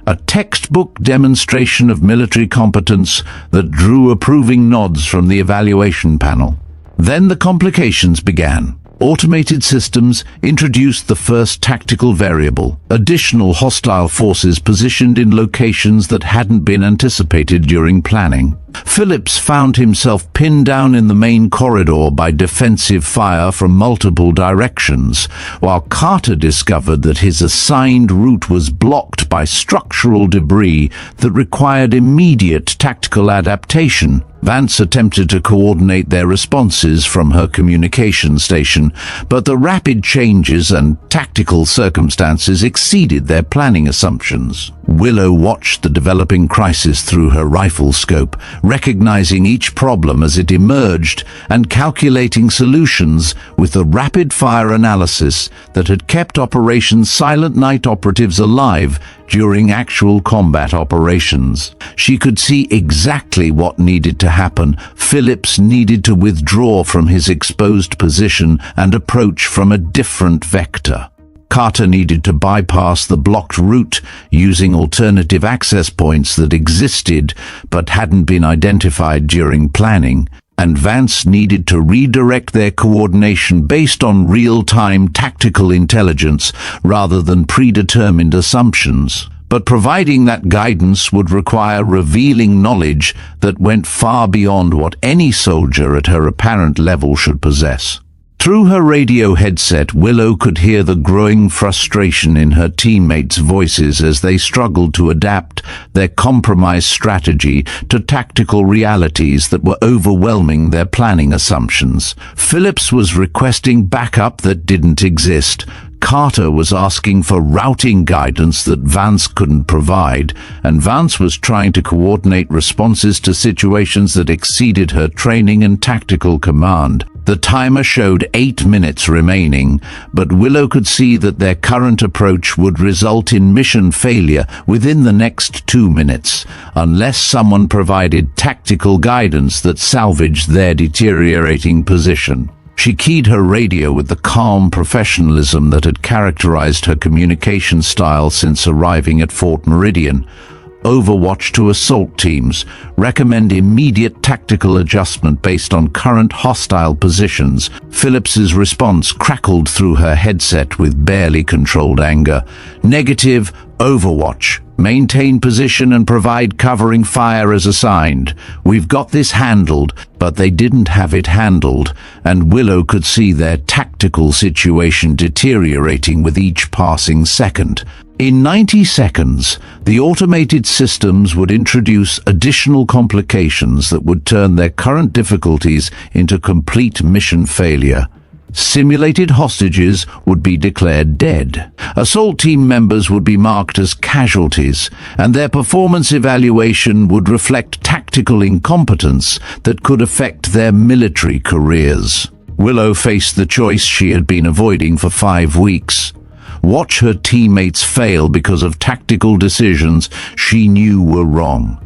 A textbook demonstration of military competence that drew approving nods from the evaluation panel. Then the complications began. Automated systems introduced the first tactical variable, additional hostile forces positioned in locations that hadn't been anticipated during planning. Phillips found himself pinned down in the main corridor by defensive fire from multiple directions, while Carter discovered that his assigned route was blocked by structural debris that required immediate tactical adaptation. Vance attempted to coordinate their responses from her communication station, but the rapid changes and tactical circumstances exceeded their planning assumptions. Willow watched the developing crisis through her rifle scope, recognizing each problem as it emerged and calculating solutions with a rapid-fire analysis that had kept Operation Silent Night operatives alive during actual combat operations. She could see exactly what needed to happen. Phillips needed to withdraw from his exposed position and approach from a different vector. Carter needed to bypass the blocked route using alternative access points that existed but hadn't been identified during planning, and Vance needed to redirect their coordination based on real-time tactical intelligence rather than predetermined assumptions. But providing that guidance would require revealing knowledge that went far beyond what any soldier at her apparent level should possess. Through her radio headset, Willow could hear the growing frustration in her teammates' voices as they struggled to adapt their compromise strategy to tactical realities that were overwhelming their planning assumptions. Phillips was requesting backup that didn't exist. Carter was asking for routing guidance that Vance couldn't provide, and Vance was trying to coordinate responses to situations that exceeded her training and tactical command. The timer showed 8 minutes remaining, but Willow could see that their current approach would result in mission failure within the next 2 minutes, unless someone provided tactical guidance that salvaged their deteriorating position. She keyed her radio with the calm professionalism that had characterized her communication style since arriving at Fort Meridian. Overwatch to assault teams. Recommend immediate tactical adjustment based on current hostile positions. Phillips's response crackled through her headset with barely controlled anger. Negative. Overwatch. Maintain position and provide covering fire as assigned. We've got this handled, but they didn't have it handled, and Willow could see their tactical situation deteriorating with each passing second. In 90 seconds, the automated systems would introduce additional complications that would turn their current difficulties into complete mission failure. Simulated hostages would be declared dead. Assault team members would be marked as casualties, and their performance evaluation would reflect tactical incompetence that could affect their military careers. Willow faced the choice she had been avoiding for 5 weeks. Watch her teammates fail because of tactical decisions she knew were wrong,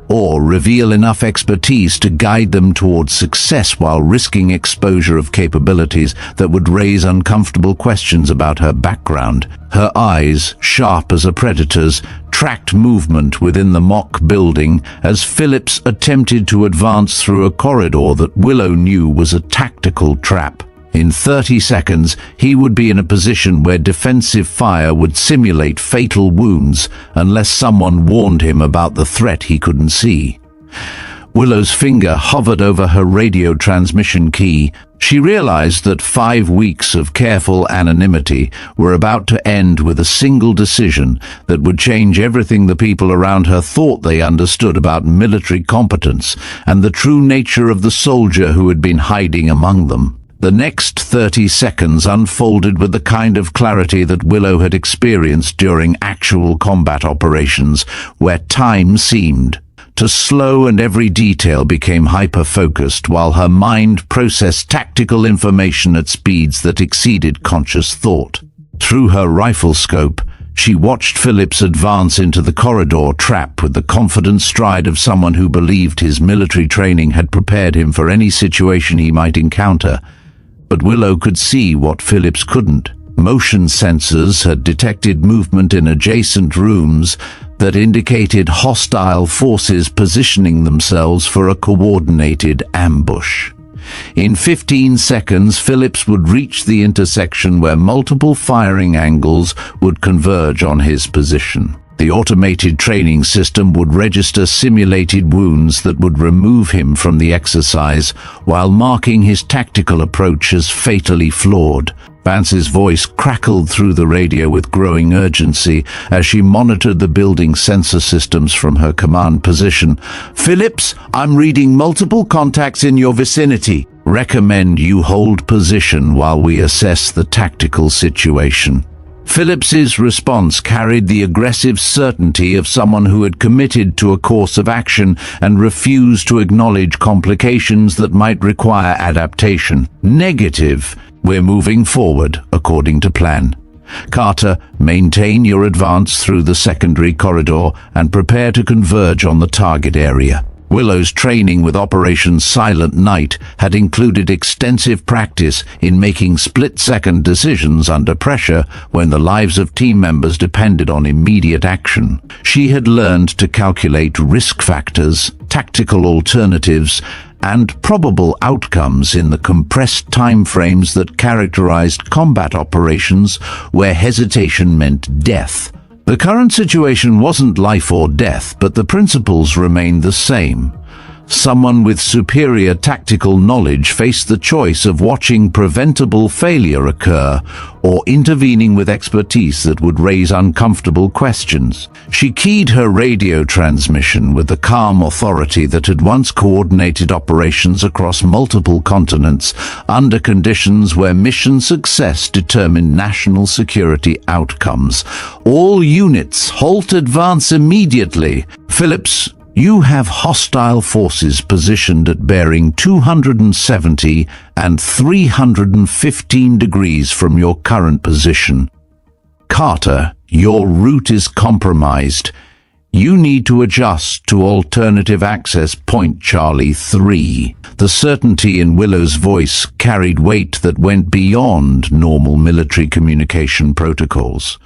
or reveal enough expertise to guide them towards success while risking exposure of capabilities that would raise uncomfortable questions about her background. Her eyes, sharp as a predator's, tracked movement within the mock building as Phillips attempted to advance through a corridor that Willow knew was a tactical trap. In 30 seconds, he would be in a position where defensive fire would simulate fatal wounds unless someone warned him about the threat he couldn't see. Willow's finger hovered over her radio transmission key. She realized that 5 weeks of careful anonymity were about to end with a single decision that would change everything the people around her thought they understood about military competence and the true nature of the soldier who had been hiding among them. The next 30 seconds unfolded with the kind of clarity that Willow had experienced during actual combat operations, where time seemed to slow, and every detail became hyper-focused while her mind processed tactical information at speeds that exceeded conscious thought. Through her rifle scope, she watched Phillips advance into the corridor trap with the confident stride of someone who believed his military training had prepared him for any situation he might encounter. But Willow could see what Phillips couldn't. Motion sensors had detected movement in adjacent rooms that indicated hostile forces positioning themselves for a coordinated ambush. In 15 seconds, Phillips would reach the intersection where multiple firing angles would converge on his position. The automated training system would register simulated wounds that would remove him from the exercise while marking his tactical approach as fatally flawed. Vance's voice crackled through the radio with growing urgency as she monitored the building sensor systems from her command position. "Phillips, I'm reading multiple contacts in your vicinity. Recommend you hold position while we assess the tactical situation." Phillips's response carried the aggressive certainty of someone who had committed to a course of action and refused to acknowledge complications that might require adaptation. "Negative. We're moving forward according to plan. Carter, maintain your advance through the secondary corridor and prepare to converge on the target area." Willow's training with Operation Silent Night had included extensive practice in making split-second decisions under pressure when the lives of team members depended on immediate action. She had learned to calculate risk factors, tactical alternatives, and probable outcomes in the compressed timeframes that characterized combat operations where hesitation meant death. The current situation wasn't life or death, but the principles remained the same. Someone with superior tactical knowledge faced the choice of watching preventable failure occur or intervening with expertise that would raise uncomfortable questions. She keyed her radio transmission with the calm authority that had once coordinated operations across multiple continents under conditions where mission success determined national security outcomes. "All units, halt advance immediately. Phillips, you have hostile forces positioned at bearing 270 and 315 degrees from your current position. Carter, your route is compromised. You need to adjust to alternative access point Charlie 3. The certainty in Willow's voice carried weight that went beyond normal military communication protocols.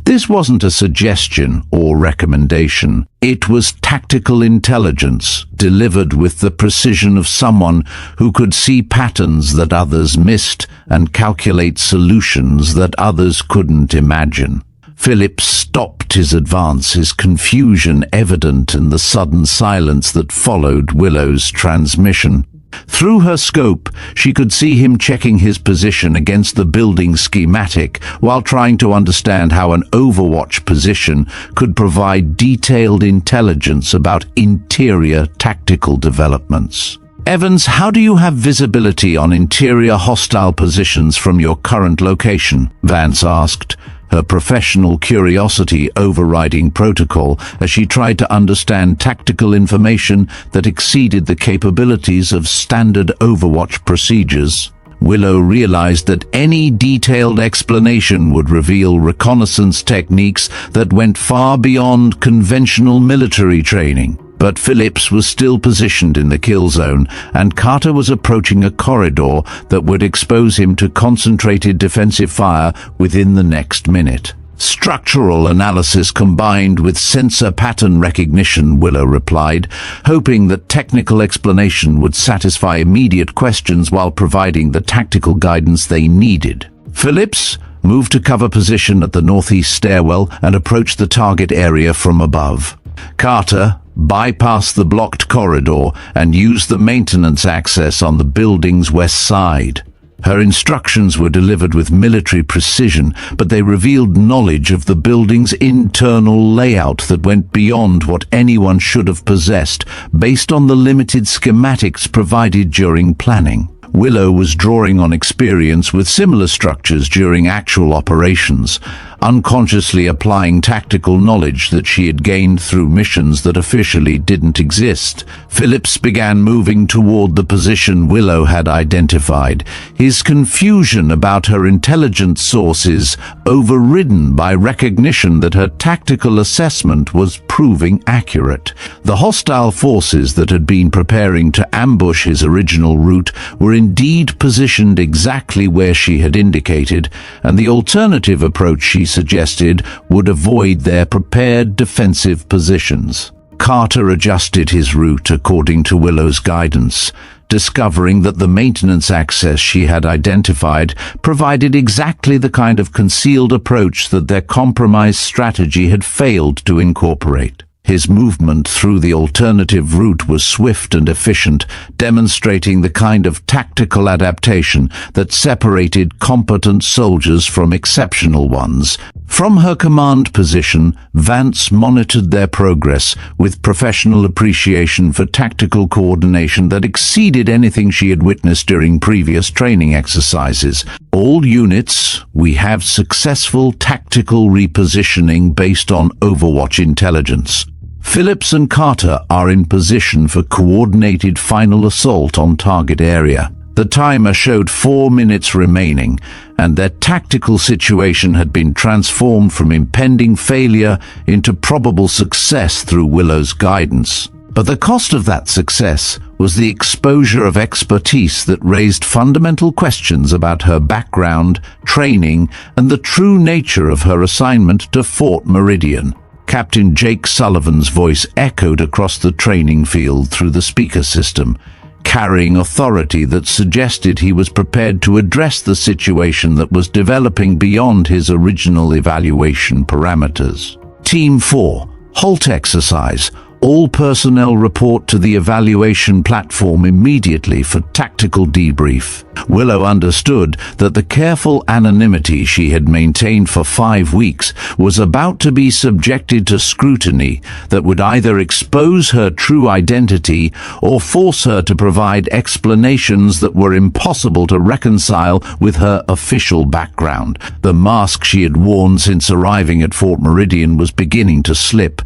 This wasn't a suggestion or recommendation. It was tactical intelligence delivered with the precision of someone who could see patterns that others missed and calculate solutions that others couldn't imagine. Phillips stopped his advance, his confusion evident in the sudden silence that followed Willow's transmission. Through her scope, she could see him checking his position against the building schematic while trying to understand how an overwatch position could provide detailed intelligence about interior tactical developments. "Evans, how do you have visibility on interior hostile positions from your current location?" Vance asked, her professional curiosity overriding protocol as she tried to understand tactical information that exceeded the capabilities of standard Overwatch procedures. Willow realized that any detailed explanation would reveal reconnaissance techniques that went far beyond conventional military training. But Phillips was still positioned in the kill zone, and Carter was approaching a corridor that would expose him to concentrated defensive fire within the next minute. "Structural analysis combined with sensor pattern recognition," Willow replied, hoping that technical explanation would satisfy immediate questions while providing the tactical guidance they needed. Phillips moved to cover position at the northeast stairwell and approached the target area from above. Carter bypassed the blocked corridor and used the maintenance access on the building's west side. Her instructions were delivered with military precision, but they revealed knowledge of the building's internal layout that went beyond what anyone should have possessed based on the limited schematics provided during planning. Willow was drawing on experience with similar structures during actual operations, unconsciously applying tactical knowledge that she had gained through missions that officially didn't exist. Phillips began moving toward the position Willow had identified, his confusion about her intelligence sources overridden by recognition that her tactical assessment was proving accurate. The hostile forces that had been preparing to ambush his original route were indeed positioned exactly where she had indicated, and the alternative approach she suggested would avoid their prepared defensive positions. Carter adjusted his route according to Willow's guidance, discovering that the maintenance access she had identified provided exactly the kind of concealed approach that their compromise strategy had failed to incorporate. His movement through the alternative route was swift and efficient, demonstrating the kind of tactical adaptation that separated competent soldiers from exceptional ones. From her command position, Vance monitored their progress with professional appreciation for tactical coordination that exceeded anything she had witnessed during previous training exercises. All units, we have successful tactical repositioning based on Overwatch intelligence. Phillips and Carter are in position for coordinated final assault on target area. The timer showed 4 minutes remaining, and their tactical situation had been transformed from impending failure into probable success through Willow's guidance. But the cost of that success was the exposure of expertise that raised fundamental questions about her background, training, and the true nature of her assignment to Fort Meridian. Captain Jake Sullivan's voice echoed across the training field through the speaker system, carrying authority that suggested he was prepared to address the situation that was developing beyond his original evaluation parameters. Team 4, halt exercise. All personnel report to the evaluation platform immediately for tactical debrief. Willow understood that the careful anonymity she had maintained for 5 weeks was about to be subjected to scrutiny that would either expose her true identity or force her to provide explanations that were impossible to reconcile with her official background. The mask she had worn since arriving at Fort Meridian was beginning to slip,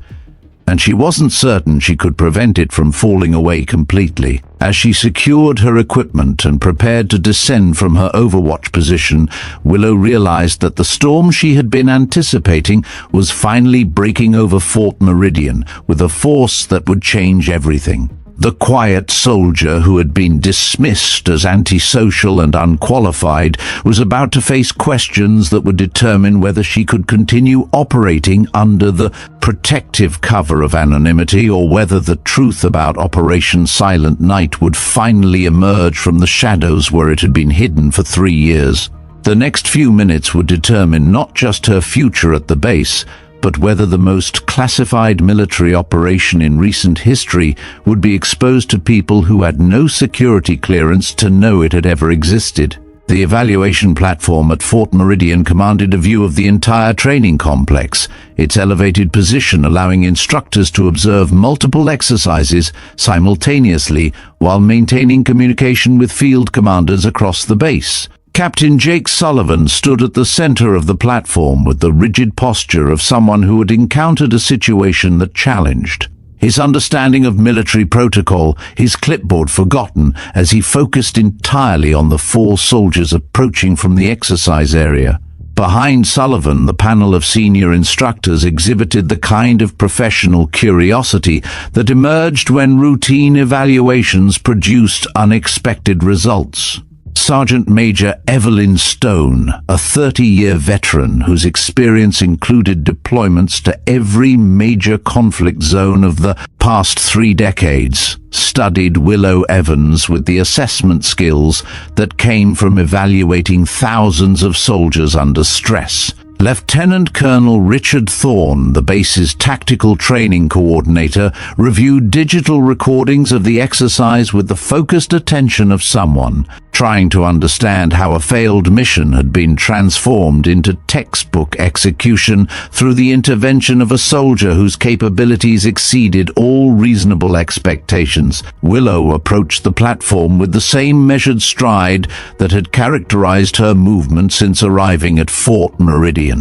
and she wasn't certain she could prevent it from falling away completely. As she secured her equipment and prepared to descend from her Overwatch position, Willow realized that the storm she had been anticipating was finally breaking over Fort Meridian with a force that would change everything. The quiet soldier who had been dismissed as antisocial and unqualified was about to face questions that would determine whether she could continue operating under the protective cover of anonymity or whether the truth about Operation Silent Night would finally emerge from the shadows where it had been hidden for 3 years. The next few minutes would determine not just her future at the base, but whether the most classified military operation in recent history would be exposed to people who had no security clearance to know it had ever existed. The evaluation platform at Fort Meridian commanded a view of the entire training complex, its elevated position allowing instructors to observe multiple exercises simultaneously while maintaining communication with field commanders across the base. Captain Jake Sullivan stood at the center of the platform with the rigid posture of someone who had encountered a situation that challenged. His understanding of military protocol, his clipboard forgotten as he focused entirely on the 4 soldiers approaching from the exercise area. Behind Sullivan, the panel of senior instructors exhibited the kind of professional curiosity that emerged when routine evaluations produced unexpected results. Sergeant Major Evelyn Stone, a 30-year veteran whose experience included deployments to every major conflict zone of the past 3 decades, studied Willow Evans with the assessment skills that came from evaluating thousands of soldiers under stress. Lieutenant Colonel Richard Thorne, the base's tactical training coordinator, reviewed digital recordings of the exercise with the focused attention of someone trying to understand how a failed mission had been transformed into textbook execution through the intervention of a soldier whose capabilities exceeded all reasonable expectations. Willow approached the platform with the same measured stride that had characterized her movement since arriving at Fort Meridian.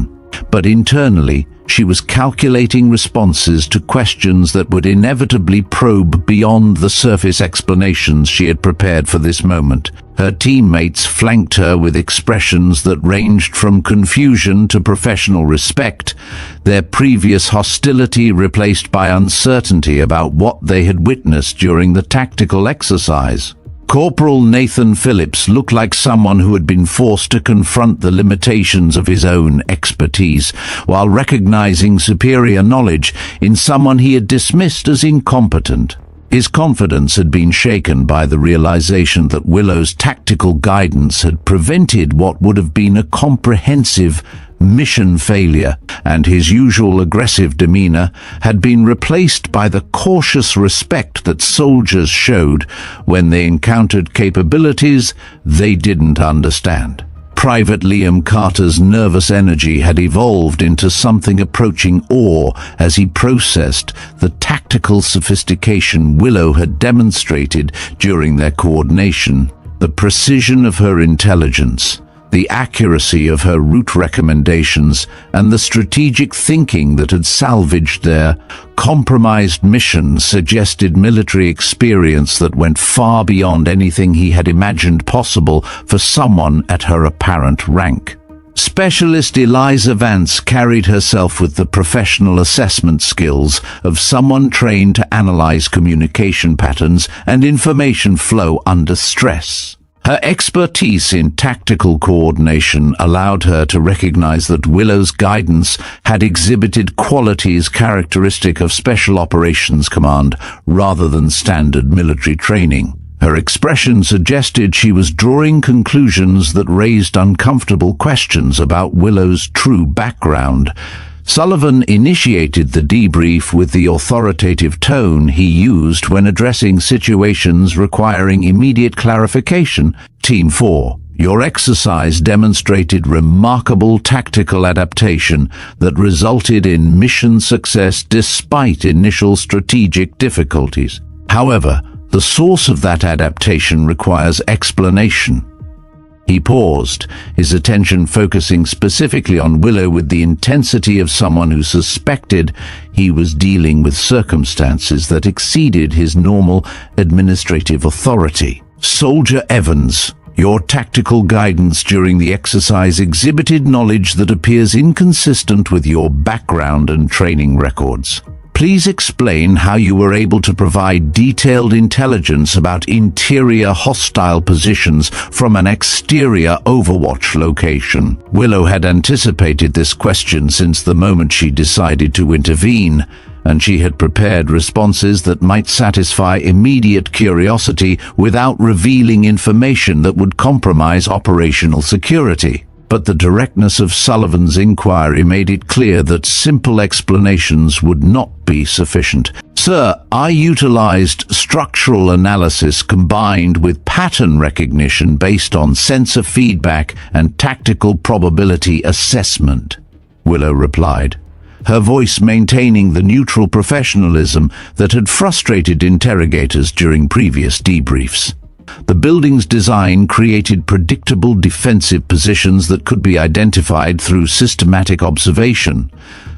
But internally, she was calculating responses to questions that would inevitably probe beyond the surface explanations she had prepared for this moment. Her teammates flanked her with expressions that ranged from confusion to professional respect, their previous hostility replaced by uncertainty about what they had witnessed during the tactical exercise. Corporal Nathan Phillips looked like someone who had been forced to confront the limitations of his own expertise, while recognizing superior knowledge in someone he had dismissed as incompetent. His confidence had been shaken by the realization that Willow's tactical guidance had prevented what would have been a comprehensive mission failure, and his usual aggressive demeanor had been replaced by the cautious respect that soldiers showed when they encountered capabilities they didn't understand. Private Liam Carter's nervous energy had evolved into something approaching awe as he processed the tactical sophistication Willow had demonstrated during their coordination, the precision of her intelligence, the accuracy of her route recommendations, and the strategic thinking that had salvaged their compromised mission suggested military experience that went far beyond anything he had imagined possible for someone at her apparent rank. Specialist Eliza Vance carried herself with the professional assessment skills of someone trained to analyze communication patterns and information flow under stress. Her expertise in tactical coordination allowed her to recognize that Willow's guidance had exhibited qualities characteristic of Special Operations Command rather than standard military training. Her expression suggested she was drawing conclusions that raised uncomfortable questions about Willow's true background. Sullivan initiated the debrief with the authoritative tone he used when addressing situations requiring immediate clarification. Team 4, your exercise demonstrated remarkable tactical adaptation that resulted in mission success despite initial strategic difficulties. However, the source of that adaptation requires explanation. He paused, his attention focusing specifically on Willow with the intensity of someone who suspected he was dealing with circumstances that exceeded his normal administrative authority. Soldier Evans, your tactical guidance during the exercise exhibited knowledge that appears inconsistent with your background and training records. Please explain how you were able to provide detailed intelligence about interior hostile positions from an exterior Overwatch location. Willow had anticipated this question since the moment she decided to intervene, and she had prepared responses that might satisfy immediate curiosity without revealing information that would compromise operational security. But the directness of Sullivan's inquiry made it clear that simple explanations would not be sufficient. Sir, I utilized structural analysis combined with pattern recognition based on sensor feedback and tactical probability assessment, Willow replied, her voice maintaining the neutral professionalism that had frustrated interrogators during previous debriefs. The building's design created predictable defensive positions that could be identified through systematic observation.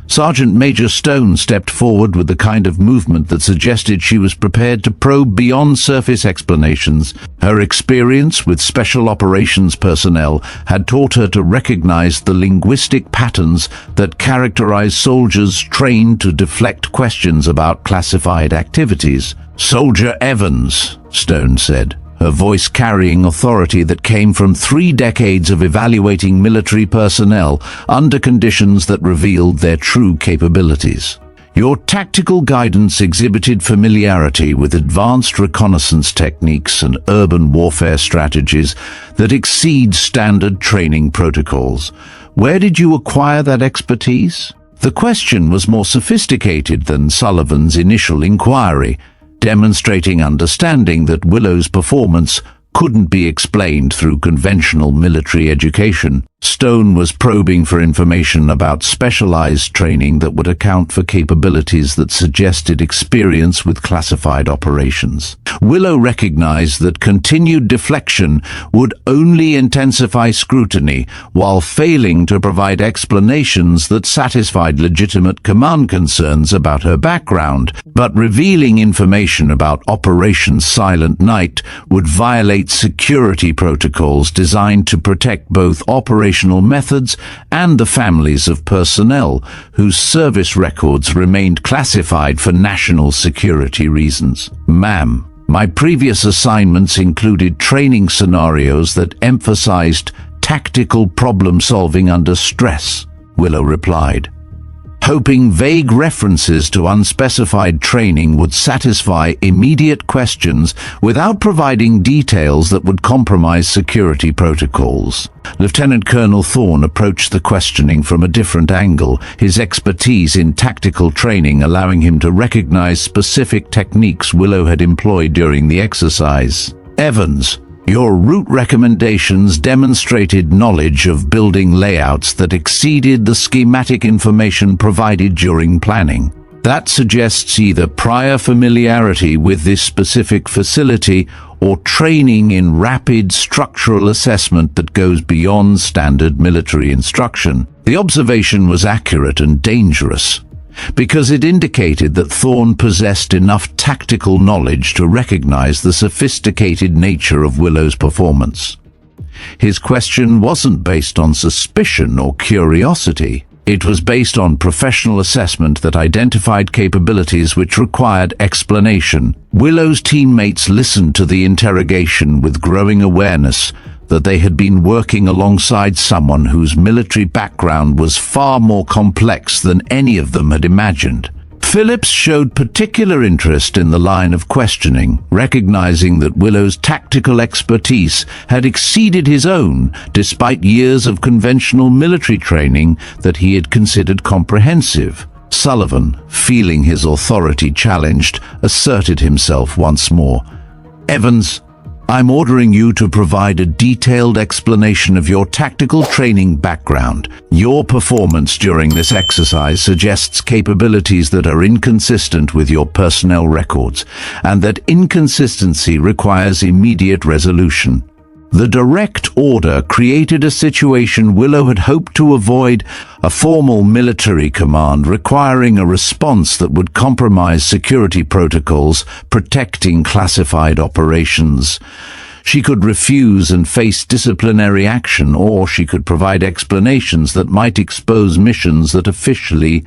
Sergeant Major Stone stepped forward with the kind of movement that suggested she was prepared to probe beyond surface explanations. Her experience with special operations personnel had taught her to recognize the linguistic patterns that characterize soldiers trained to deflect questions about classified activities. Soldier Evans, Stone said, her voice carrying authority that came from 3 decades of evaluating military personnel under conditions that revealed their true capabilities. Your tactical guidance exhibited familiarity with advanced reconnaissance techniques and urban warfare strategies that exceed standard training protocols. Where did you acquire that expertise? The question was more sophisticated than Sullivan's initial inquiry, demonstrating understanding that Willow's performance couldn't be explained through conventional military education. Stone was probing for information about specialized training that would account for capabilities that suggested experience with classified operations. Willow recognized that continued deflection would only intensify scrutiny, while failing to provide explanations that satisfied legitimate command concerns about her background. But revealing information about Operation Silent Night would violate security protocols designed to protect both operational methods and the families of personnel whose service records remained classified for national security reasons. Ma'am, my previous assignments included training scenarios that emphasized tactical problem-solving under stress, Willow replied, hoping vague references to unspecified training would satisfy immediate questions without providing details that would compromise security protocols. Lieutenant Colonel Thorne approached the questioning from a different angle, his expertise in tactical training allowing him to recognize specific techniques Willow had employed during the exercise. Evans, your route recommendations demonstrated knowledge of building layouts that exceeded the schematic information provided during planning. That suggests either prior familiarity with this specific facility or training in rapid structural assessment that goes beyond standard military instruction. The observation was accurate and dangerous, because it indicated that Thorne possessed enough tactical knowledge to recognize the sophisticated nature of Willow's performance. His question wasn't based on suspicion or curiosity. It was based on professional assessment that identified capabilities which required explanation. Willow's teammates listened to the interrogation with growing awareness that they had been working alongside someone whose military background was far more complex than any of them had imagined. Phillips showed particular interest in the line of questioning, recognizing that Willow's tactical expertise had exceeded his own despite years of conventional military training that he had considered comprehensive. Sullivan, feeling his authority challenged, asserted himself once more. Evans, I'm ordering you to provide a detailed explanation of your tactical training background. Your performance during this exercise suggests capabilities that are inconsistent with your personnel records, and that inconsistency requires immediate resolution. The direct order created a situation Willow had hoped to avoid, a formal military command requiring a response that would compromise security protocols protecting classified operations. She could refuse and face disciplinary action, or she could provide explanations that might expose missions that officially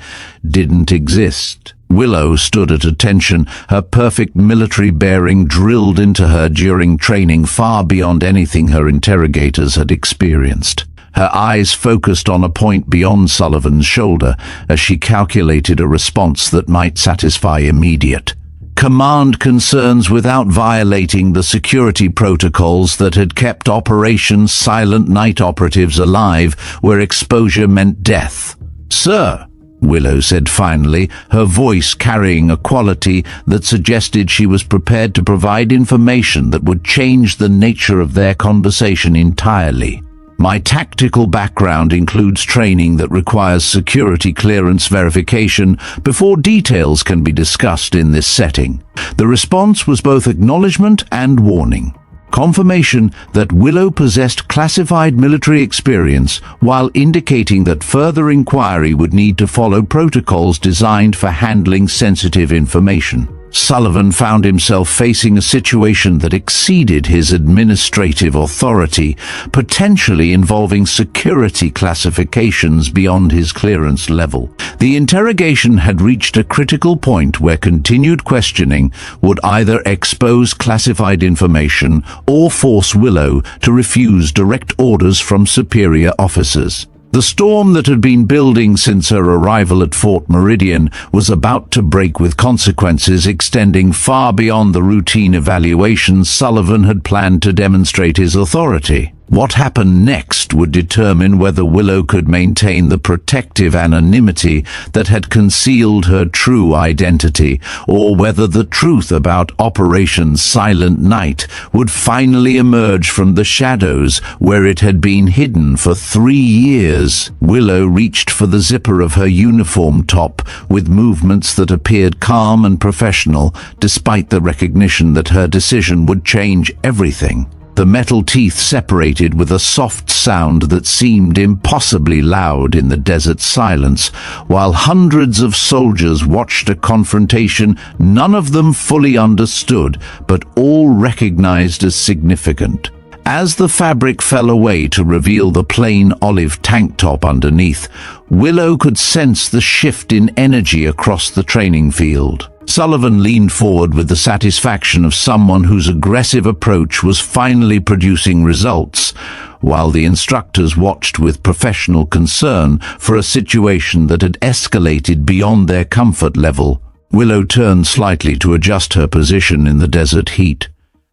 didn't exist. Willow stood at attention, her perfect military bearing drilled into her during training far beyond anything her interrogators had experienced. Her eyes focused on a point beyond Sullivan's shoulder as she calculated a response that might satisfy immediate command concerns without violating the security protocols that had kept Operation Silent Night operatives alive where exposure meant death. Sir, Willow said finally, her voice carrying a quality that suggested she was prepared to provide information that would change the nature of their conversation entirely. My tactical background includes training that requires security clearance verification before details can be discussed in this setting. The response was both acknowledgement and warning. Confirmation that Willow possessed classified military experience while indicating that further inquiry would need to follow protocols designed for handling sensitive information. Sullivan found himself facing a situation that exceeded his administrative authority, potentially involving security classifications beyond his clearance level. The interrogation had reached a critical point where continued questioning would either expose classified information or force Willow to refuse direct orders from superior officers. The storm that had been building since her arrival at Fort Meridian was about to break, with consequences extending far beyond the routine evaluations Sullivan had planned to demonstrate his authority. What happened next would determine whether Willow could maintain the protective anonymity that had concealed her true identity, or whether the truth about Operation Silent Night would finally emerge from the shadows where it had been hidden for 3 years. Willow reached for the zipper of her uniform top with movements that appeared calm and professional, despite the recognition that her decision would change everything. The metal teeth separated with a soft sound that seemed impossibly loud in the desert silence, while hundreds of soldiers watched a confrontation none of them fully understood, but all recognized as significant. As the fabric fell away to reveal the plain olive tank top underneath, Willow could sense the shift in energy across the training field. Sullivan leaned forward with the satisfaction of someone whose aggressive approach was finally producing results, while the instructors watched with professional concern for a situation that had escalated beyond their comfort level. Willow turned slightly to adjust her position in the desert heat,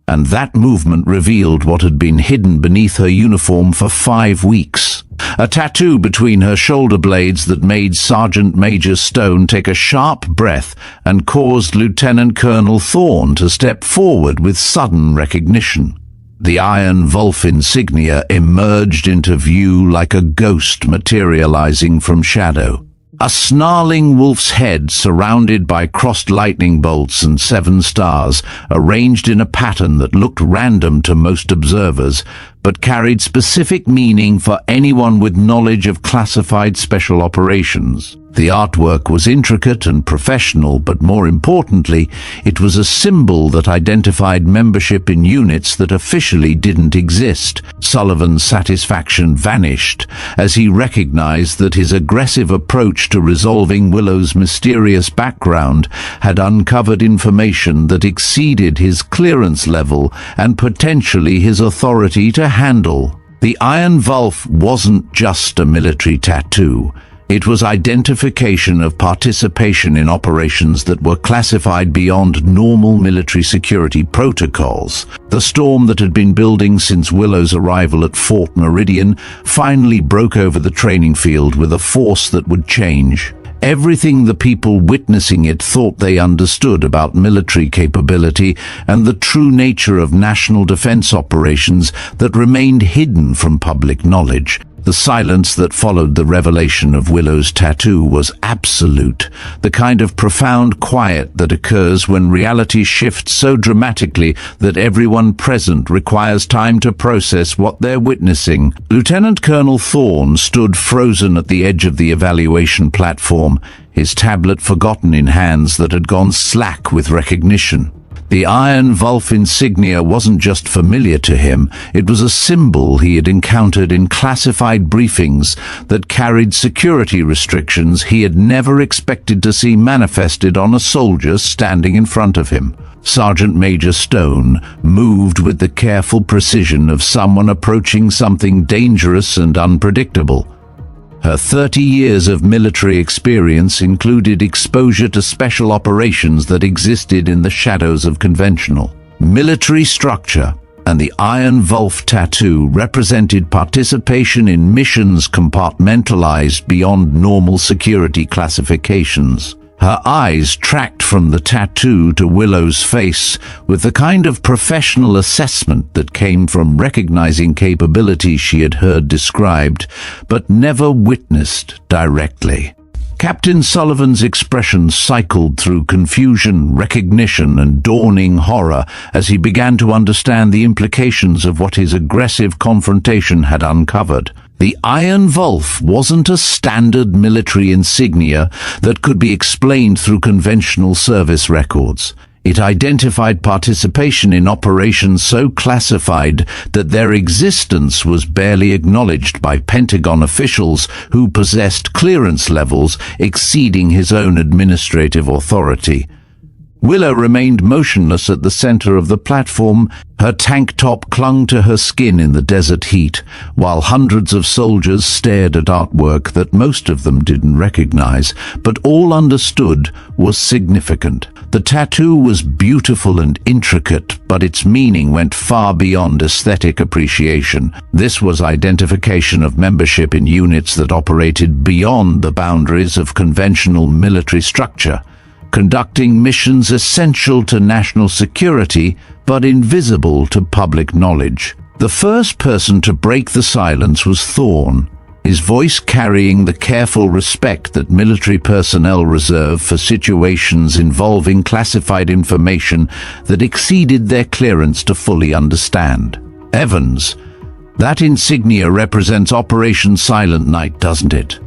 and that movement revealed what had been hidden beneath her uniform for 5 weeks. A tattoo between her shoulder blades that made Sergeant Major Stone take a sharp breath and caused Lieutenant Colonel Thorne to step forward with sudden recognition. The Iron Wolf insignia emerged into view like a ghost materializing from shadow. A snarling wolf's head surrounded by crossed lightning bolts and 7 stars, arranged in a pattern that looked random to most observers, but carried specific meaning for anyone with knowledge of classified special operations. The artwork was intricate and professional, but more importantly, it was a symbol that identified membership in units that officially didn't exist. Sullivan's satisfaction vanished as he recognized that his aggressive approach to resolving Willow's mysterious background had uncovered information that exceeded his clearance level and potentially his authority to handle. The Iron Wolf wasn't just a military tattoo. It was identification of participation in operations that were classified beyond normal military security protocols. The storm that had been building since Willow's arrival at Fort Meridian finally broke over the training field with a force that would change everything the people witnessing it thought they understood about military capability and the true nature of national defense operations that remained hidden from public knowledge. The silence that followed the revelation of Willow's tattoo was absolute, the kind of profound quiet that occurs when reality shifts so dramatically that everyone present requires time to process what they're witnessing. Lieutenant Colonel Thorne stood frozen at the edge of the evaluation platform, his tablet forgotten in hands that had gone slack with recognition. The Iron Wolf insignia wasn't just familiar to him, it was a symbol he had encountered in classified briefings that carried security restrictions he had never expected to see manifested on a soldier standing in front of him. Sergeant Major Stone moved with the careful precision of someone approaching something dangerous and unpredictable. Her 30 years of military experience included exposure to special operations that existed in the shadows of conventional military structure, and the Iron Wolf tattoo represented participation in missions compartmentalized beyond normal security classifications. Her eyes tracked from the tattoo to Willow's face with the kind of professional assessment that came from recognizing capabilities she had heard described, but never witnessed directly. Captain Sullivan's expression cycled through confusion, recognition, and dawning horror as he began to understand the implications of what his aggressive confrontation had uncovered. The Iron Wolf wasn't a standard military insignia that could be explained through conventional service records. It identified participation in operations so classified that their existence was barely acknowledged by Pentagon officials who possessed clearance levels exceeding his own administrative authority. Willow remained motionless at the center of the platform. Her tank top clung to her skin in the desert heat, while hundreds of soldiers stared at artwork that most of them didn't recognize, but all understood was significant. The tattoo was beautiful and intricate, but its meaning went far beyond aesthetic appreciation. This was identification of membership in units that operated beyond the boundaries of conventional military structure, conducting missions essential to national security but invisible to public knowledge. The first person to break the silence was Thorne, his voice carrying the careful respect that military personnel reserve for situations involving classified information that exceeded their clearance to fully understand. "Evans, that insignia represents Operation Silent Night, doesn't it?"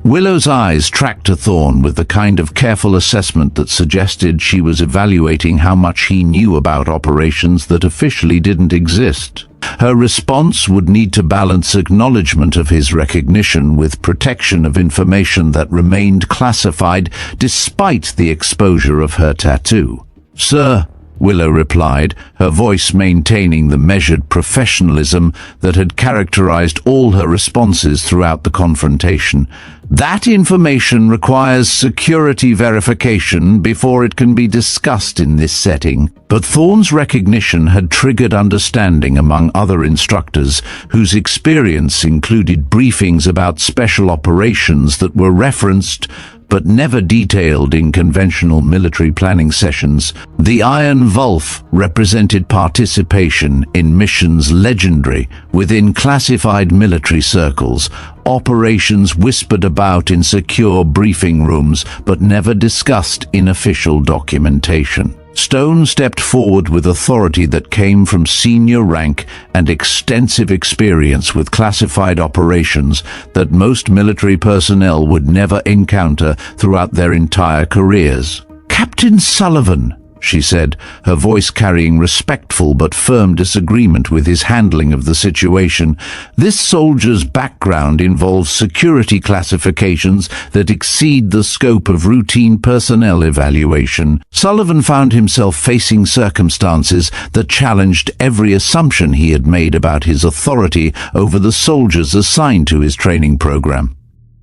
Willow's eyes tracked to Thorne with the kind of careful assessment that suggested she was evaluating how much he knew about operations that officially didn't exist. Her response would need to balance acknowledgement of his recognition with protection of information that remained classified despite the exposure of her tattoo. "Sir," Willow replied, her voice maintaining the measured professionalism that had characterized all her responses throughout the confrontation, "that information requires security verification before it can be discussed in this setting." But Thorne's recognition had triggered understanding among other instructors whose experience included briefings about special operations that were referenced but never detailed in conventional military planning sessions. The Iron Wolf represented participation in missions legendary within classified military circles, operations whispered about in secure briefing rooms but never discussed in official documentation. Stone stepped forward with authority that came from senior rank and extensive experience with classified operations that most military personnel would never encounter throughout their entire careers. "Captain Sullivan," she said, her voice carrying respectful but firm disagreement with his handling of the situation, "this soldier's background involves security classifications that exceed the scope of routine personnel evaluation." Sullivan found himself facing circumstances that challenged every assumption he had made about his authority over the soldiers assigned to his training program.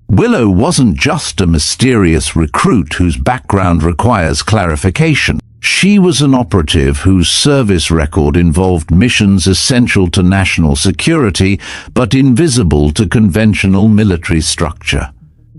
Willow wasn't just a mysterious recruit whose background requires clarification. She was an operative whose service record involved missions essential to national security but invisible to conventional military structure.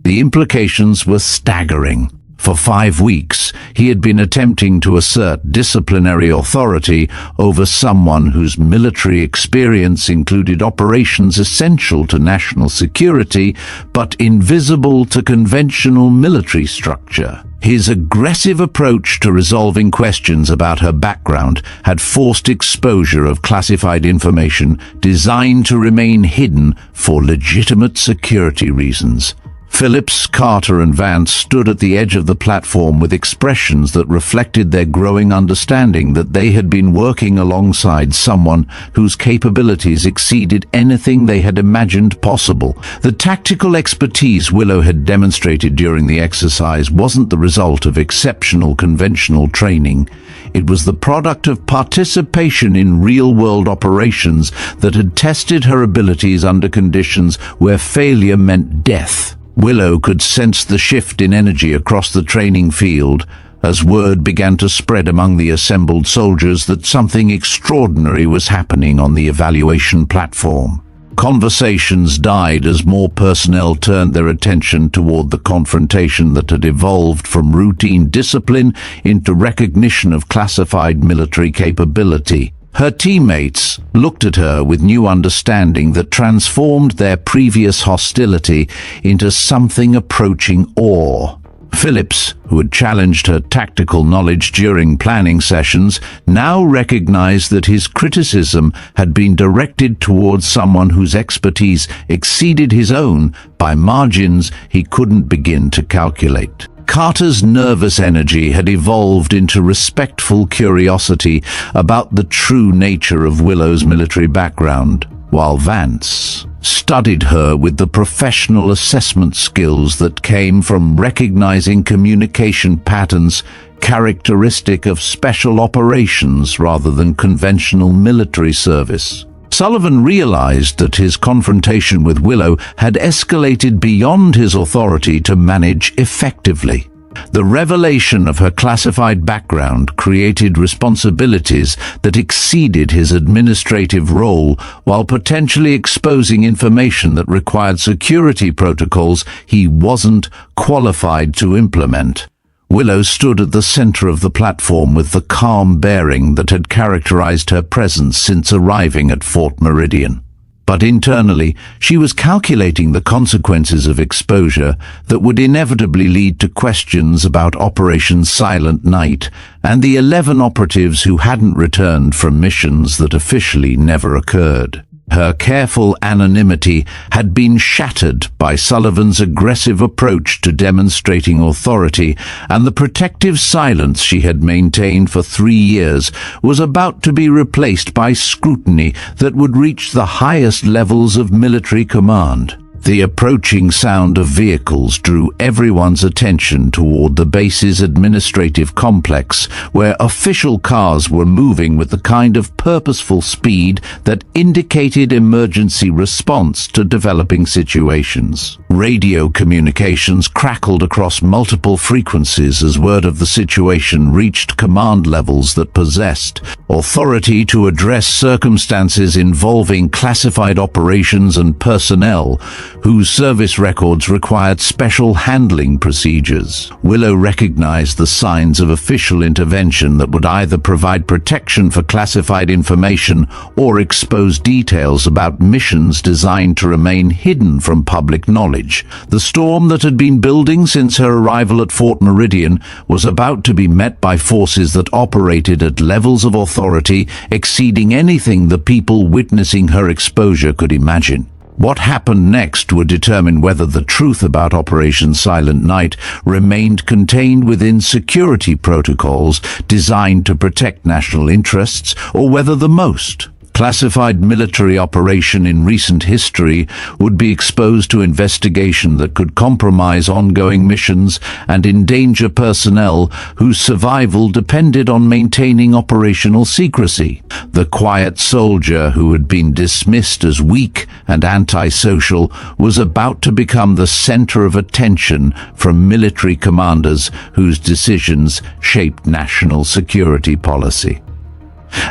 The implications were staggering. For 5 weeks, he had been attempting to assert disciplinary authority over someone whose military experience included operations essential to national security but invisible to conventional military structure. His aggressive approach to resolving questions about her background had forced exposure of classified information designed to remain hidden for legitimate security reasons. Phillips, Carter, and Vance stood at the edge of the platform with expressions that reflected their growing understanding that they had been working alongside someone whose capabilities exceeded anything they had imagined possible. The tactical expertise Willow had demonstrated during the exercise wasn't the result of exceptional conventional training. It was the product of participation in real-world operations that had tested her abilities under conditions where failure meant death. Willow could sense the shift in energy across the training field as word began to spread among the assembled soldiers that something extraordinary was happening on the evaluation platform. Conversations died as more personnel turned their attention toward the confrontation that had evolved from routine discipline into recognition of classified military capability. Her teammates looked at her with new understanding that transformed their previous hostility into something approaching awe. Phillips, who had challenged her tactical knowledge during planning sessions, now recognized that his criticism had been directed towards someone whose expertise exceeded his own by margins he couldn't begin to calculate. Carter's nervous energy had evolved into respectful curiosity about the true nature of Willow's military background, while Vance studied her with the professional assessment skills that came from recognizing communication patterns characteristic of special operations rather than conventional military service. Sullivan realized that his confrontation with Willow had escalated beyond his authority to manage effectively. The revelation of her classified background created responsibilities that exceeded his administrative role while potentially exposing information that required security protocols he wasn't qualified to implement. Willow stood at the center of the platform with the calm bearing that had characterized her presence since arriving at Fort Meridian. But internally, she was calculating the consequences of exposure that would inevitably lead to questions about Operation Silent Night and the 11 operatives who hadn't returned from missions that officially never occurred. Her careful anonymity had been shattered by Sullivan's aggressive approach to demonstrating authority, and the protective silence she had maintained for 3 years was about to be replaced by scrutiny that would reach the highest levels of military command. The approaching sound of vehicles drew everyone's attention toward the base's administrative complex, where official cars were moving with the kind of purposeful speed that indicated emergency response to developing situations. Radio communications crackled across multiple frequencies as word of the situation reached command levels that possessed authority to address circumstances involving classified operations and personnel whose service records required special handling procedures. Willow recognized the signs of official intervention that would either provide protection for classified information or expose details about missions designed to remain hidden from public knowledge. The storm that had been building since her arrival at Fort Meridian was about to be met by forces that operated at levels of authority exceeding anything the people witnessing her exposure could imagine. What happened next would determine whether the truth about Operation Silent Night remained contained within security protocols designed to protect national interests, or whether the most classified military operation in recent history would be exposed to investigation that could compromise ongoing missions and endanger personnel whose survival depended on maintaining operational secrecy. The quiet soldier who had been dismissed as weak and antisocial was about to become the center of attention from military commanders whose decisions shaped national security policy.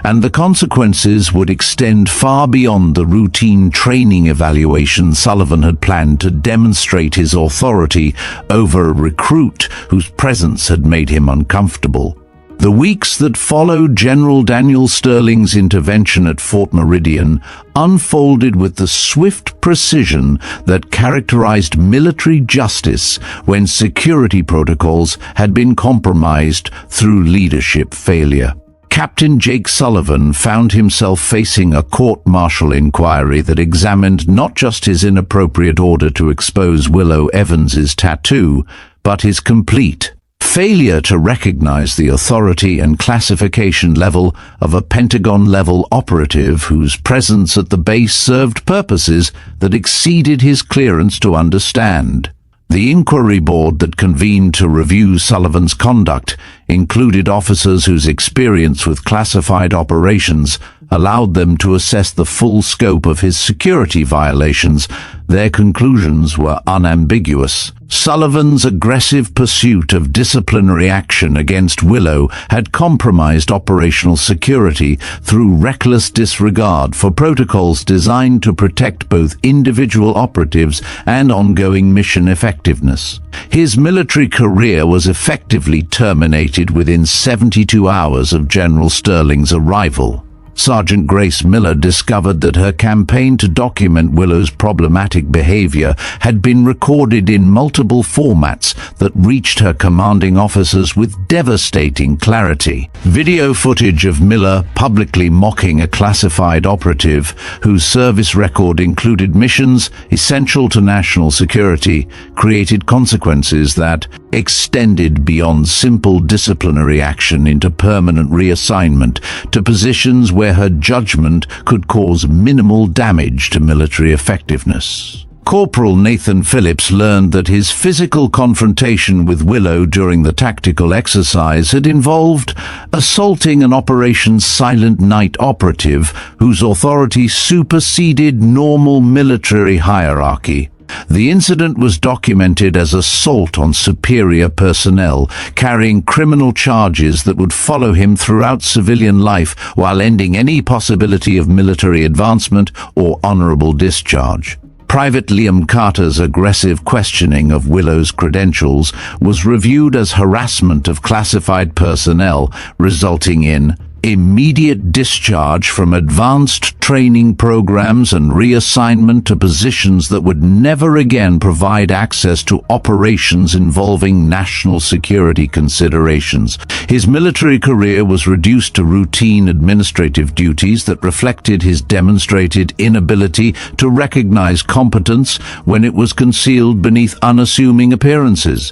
And the consequences would extend far beyond the routine training evaluation Sullivan had planned to demonstrate his authority over a recruit whose presence had made him uncomfortable. The weeks that followed General Daniel Sterling's intervention at Fort Meridian unfolded with the swift precision that characterized military justice when security protocols had been compromised through leadership failure. Captain Jake Sullivan found himself facing a court-martial inquiry that examined not just his inappropriate order to expose Willow Evans's tattoo, but his complete failure to recognize the authority and classification level of a Pentagon-level operative whose presence at the base served purposes that exceeded his clearance to understand. The inquiry board that convened to review Sullivan's conduct included officers whose experience with classified operations allowed them to assess the full scope of his security violations. Their conclusions were unambiguous. Sullivan's aggressive pursuit of disciplinary action against Willow had compromised operational security through reckless disregard for protocols designed to protect both individual operatives and ongoing mission effectiveness. His military career was effectively terminated within 72 hours of General Sterling's arrival. Sergeant Grace Miller discovered that her campaign to document Willow's problematic behavior had been recorded in multiple formats that reached her commanding officers with devastating clarity. Video footage of Miller publicly mocking a classified operative whose service record included missions essential to national security created consequences that extended beyond simple disciplinary action into permanent reassignment to positions where her judgment could cause minimal damage to military effectiveness. Corporal Nathan Phillips learned that his physical confrontation with Willow during the tactical exercise had involved assaulting an Operation Silent Night operative whose authority superseded normal military hierarchy. The incident was documented as assault on superior personnel, carrying criminal charges that would follow him throughout civilian life while ending any possibility of military advancement or honorable discharge. Private Liam Carter's aggressive questioning of Willow's credentials was reviewed as harassment of classified personnel, resulting in immediate discharge from advanced training programs and reassignment to positions that would never again provide access to operations involving national security considerations. His military career was reduced to routine administrative duties that reflected his demonstrated inability to recognize competence when it was concealed beneath unassuming appearances.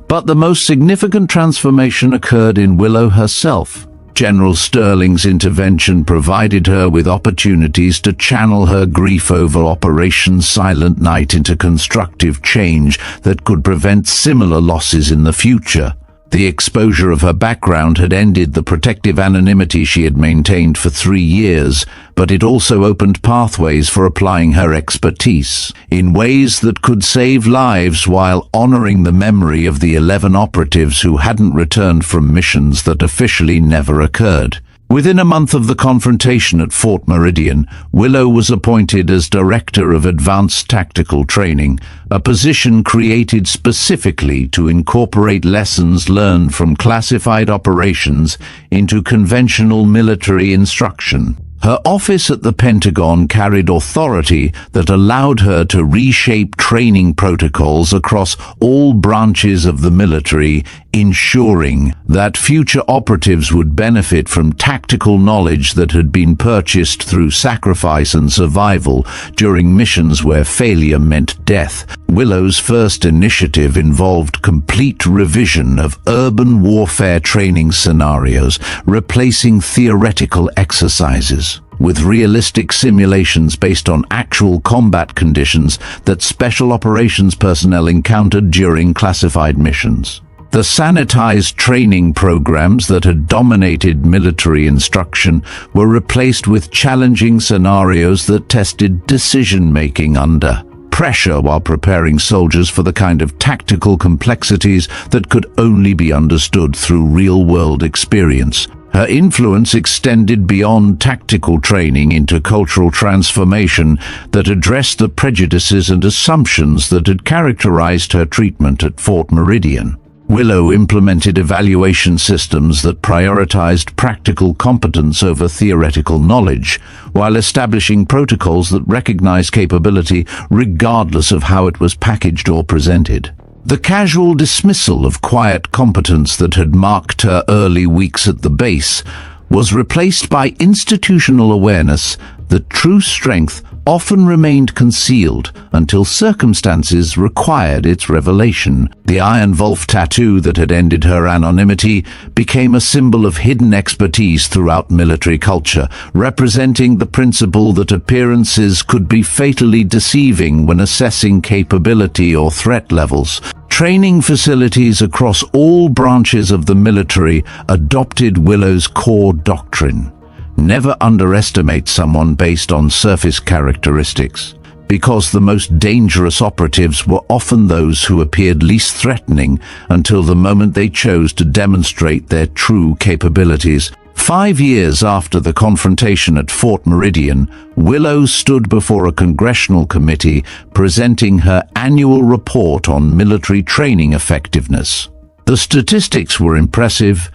But the most significant transformation occurred in Willow herself. General Sterling's intervention provided her with opportunities to channel her grief over Operation Silent Night into constructive change that could prevent similar losses in the future. The exposure of her background had ended the protective anonymity she had maintained for 3 years, but it also opened pathways for applying her expertise in ways that could save lives while honoring the memory of the 11 operatives who hadn't returned from missions that officially never occurred. Within a month of the confrontation at Fort Meridian, Willow was appointed as Director of Advanced Tactical Training, a position created specifically to incorporate lessons learned from classified operations into conventional military instruction. Her office at the Pentagon carried authority that allowed her to reshape training protocols across all branches of the military, ensuring that future operatives would benefit from tactical knowledge that had been purchased through sacrifice and survival during missions where failure meant death. Willow's first initiative involved complete revision of urban warfare training scenarios, replacing theoretical exercises with realistic simulations based on actual combat conditions that special operations personnel encountered during classified missions. The sanitized training programs that had dominated military instruction were replaced with challenging scenarios that tested decision-making under pressure while preparing soldiers for the kind of tactical complexities that could only be understood through real-world experience. Her influence extended beyond tactical training into cultural transformation that addressed the prejudices and assumptions that had characterized her treatment at Fort Meridian. Willow implemented evaluation systems that prioritized practical competence over theoretical knowledge, while establishing protocols that recognized capability regardless of how it was packaged or presented. The casual dismissal of quiet competence that had marked her early weeks at the base was replaced by institutional awareness that true strength often remained concealed until circumstances required its revelation. The Iron Wolf tattoo that had ended her anonymity became a symbol of hidden expertise throughout military culture, representing the principle that appearances could be fatally deceiving when assessing capability or threat levels. Training facilities across all branches of the military adopted Willow's core doctrine. Never underestimate someone based on surface characteristics, because the most dangerous operatives were often those who appeared least threatening until the moment they chose to demonstrate their true capabilities. 5 years after the confrontation at Fort Meridian, Willow stood before a congressional committee presenting her annual report on military training effectiveness. The statistics were impressive.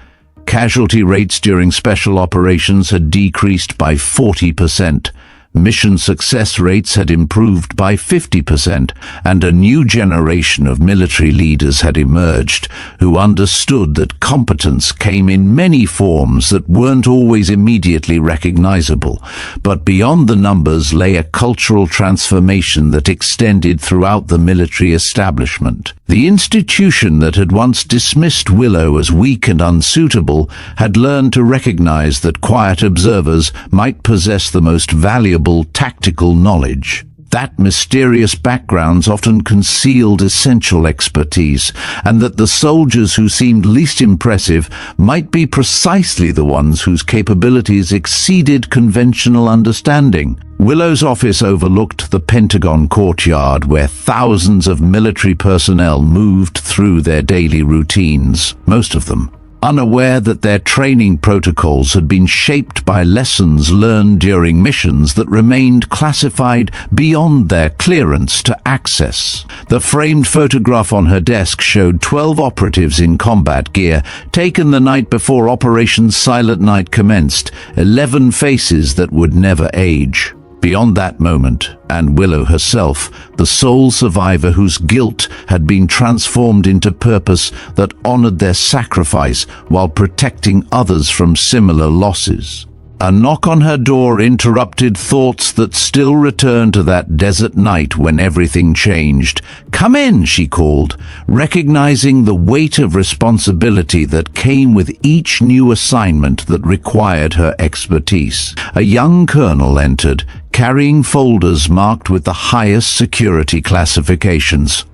Casualty rates during special operations had decreased by 40%. Mission success rates had improved by 50%, and a new generation of military leaders had emerged who understood that competence came in many forms that weren't always immediately recognizable. But beyond the numbers lay a cultural transformation that extended throughout the military establishment. The institution that had once dismissed Willow as weak and unsuitable had learned to recognize that quiet observers might possess the most valuable tactical knowledge. that mysterious backgrounds often concealed essential expertise, and that the soldiers who seemed least impressive might be precisely the ones whose capabilities exceeded conventional understanding. Willow's office overlooked the Pentagon courtyard, where thousands of military personnel moved through their daily routines, most of them unaware that their training protocols had been shaped by lessons learned during missions that remained classified beyond their clearance to access. The framed photograph on her desk showed 12 operatives in combat gear, taken the night before Operation Silent Night commenced, 11 faces that would never age. Beyond that moment, and Willow herself, the sole survivor whose guilt had been transformed into purpose that honored their sacrifice while protecting others from similar losses. A knock on her door interrupted thoughts that still returned to that desert night when everything changed. "Come in," she called, recognizing the weight of responsibility that came with each new assignment that required her expertise. A young colonel entered, carrying folders marked with the highest security classifications.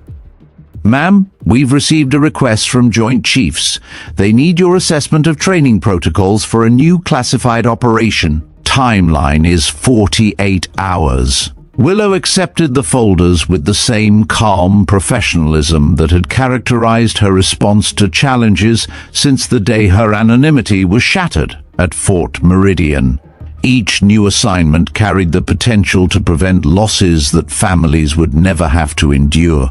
"Ma'am, we've received a request from Joint Chiefs. They need your assessment of training protocols for a new classified operation. Timeline is 48 hours. Willow accepted the folders with the same calm professionalism that had characterized her response to challenges since the day her anonymity was shattered at Fort Meridian. Each new assignment carried the potential to prevent losses that families would never have to endure.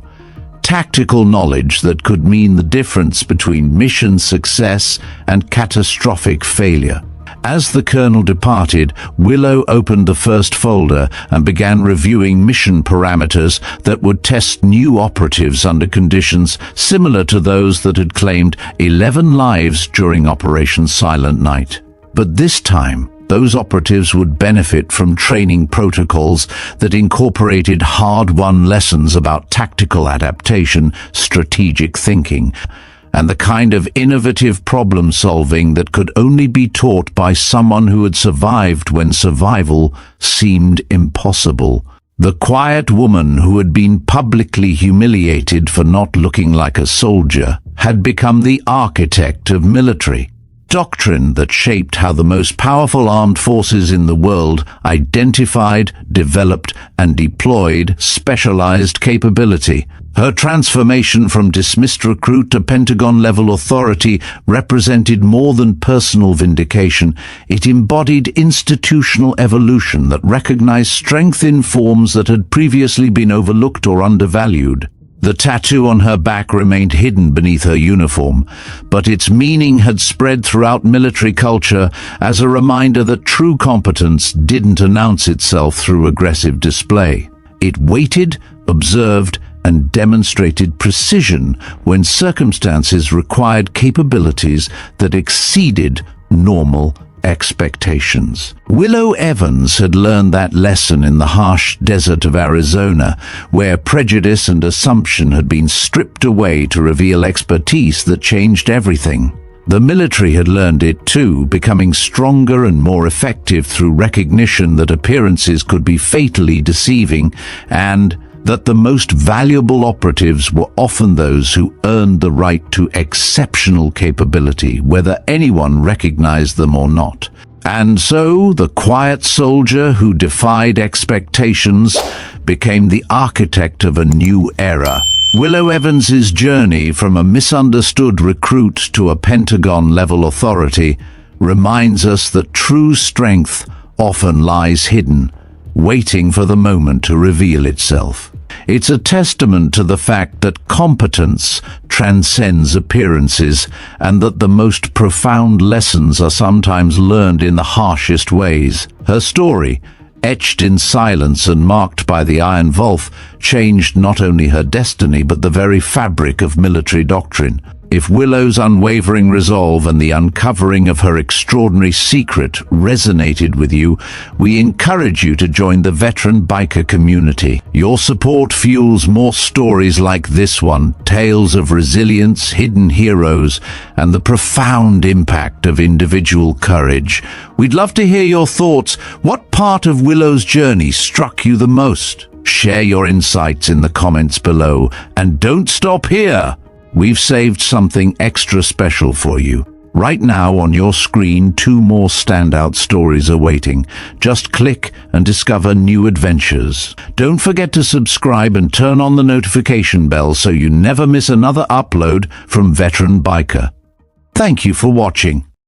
Tactical knowledge that could mean the difference between mission success and catastrophic failure. As the colonel departed, Willow opened the first folder and began reviewing mission parameters that would test new operatives under conditions similar to those that had claimed 11 lives during Operation Silent Night. But this time, those operatives would benefit from training protocols that incorporated hard-won lessons about tactical adaptation, strategic thinking, and the kind of innovative problem-solving that could only be taught by someone who had survived when survival seemed impossible. The quiet woman who had been publicly humiliated for not looking like a soldier had become the architect of military doctrine that shaped how the most powerful armed forces in the world identified, developed, and deployed specialized capability. Her transformation from dismissed recruit to Pentagon-level authority represented more than personal vindication. It embodied institutional evolution that recognized strength in forms that had previously been overlooked or undervalued. The tattoo on her back remained hidden beneath her uniform, but its meaning had spread throughout military culture as a reminder that true competence didn't announce itself through aggressive display. It waited, observed, and demonstrated precision when circumstances required capabilities that exceeded normal expectations. Willow Evans had learned that lesson in the harsh desert of Arizona, where prejudice and assumption had been stripped away to reveal expertise that changed everything. The military had learned it too, becoming stronger and more effective through recognition that appearances could be fatally deceiving, and that the most valuable operatives were often those who earned the right to exceptional capability, whether anyone recognized them or not. And so, the quiet soldier who defied expectations became the architect of a new era. Willow Evans's journey from a misunderstood recruit to a Pentagon-level authority reminds us that true strength often lies hidden, waiting for the moment to reveal itself. It's a testament to the fact that competence transcends appearances, and that the most profound lessons are sometimes learned in the harshest ways. Her story, etched in silence and marked by the Iron Wolf, changed not only her destiny but the very fabric of military doctrine. If Willow's unwavering resolve and the uncovering of her extraordinary secret resonated with you, we encourage you to join the veteran biker community. Your support fuels more stories like this one, tales of resilience, hidden heroes, and the profound impact of individual courage. We'd love to hear your thoughts. What part of Willow's journey struck you the most? Share your insights in the comments below, and don't stop here. We've saved something extra special for you. Right now on your screen, 2 more standout stories are waiting. Just click and discover new adventures. Don't forget to subscribe and turn on the notification bell so you never miss another upload from Veteran Biker. Thank you for watching.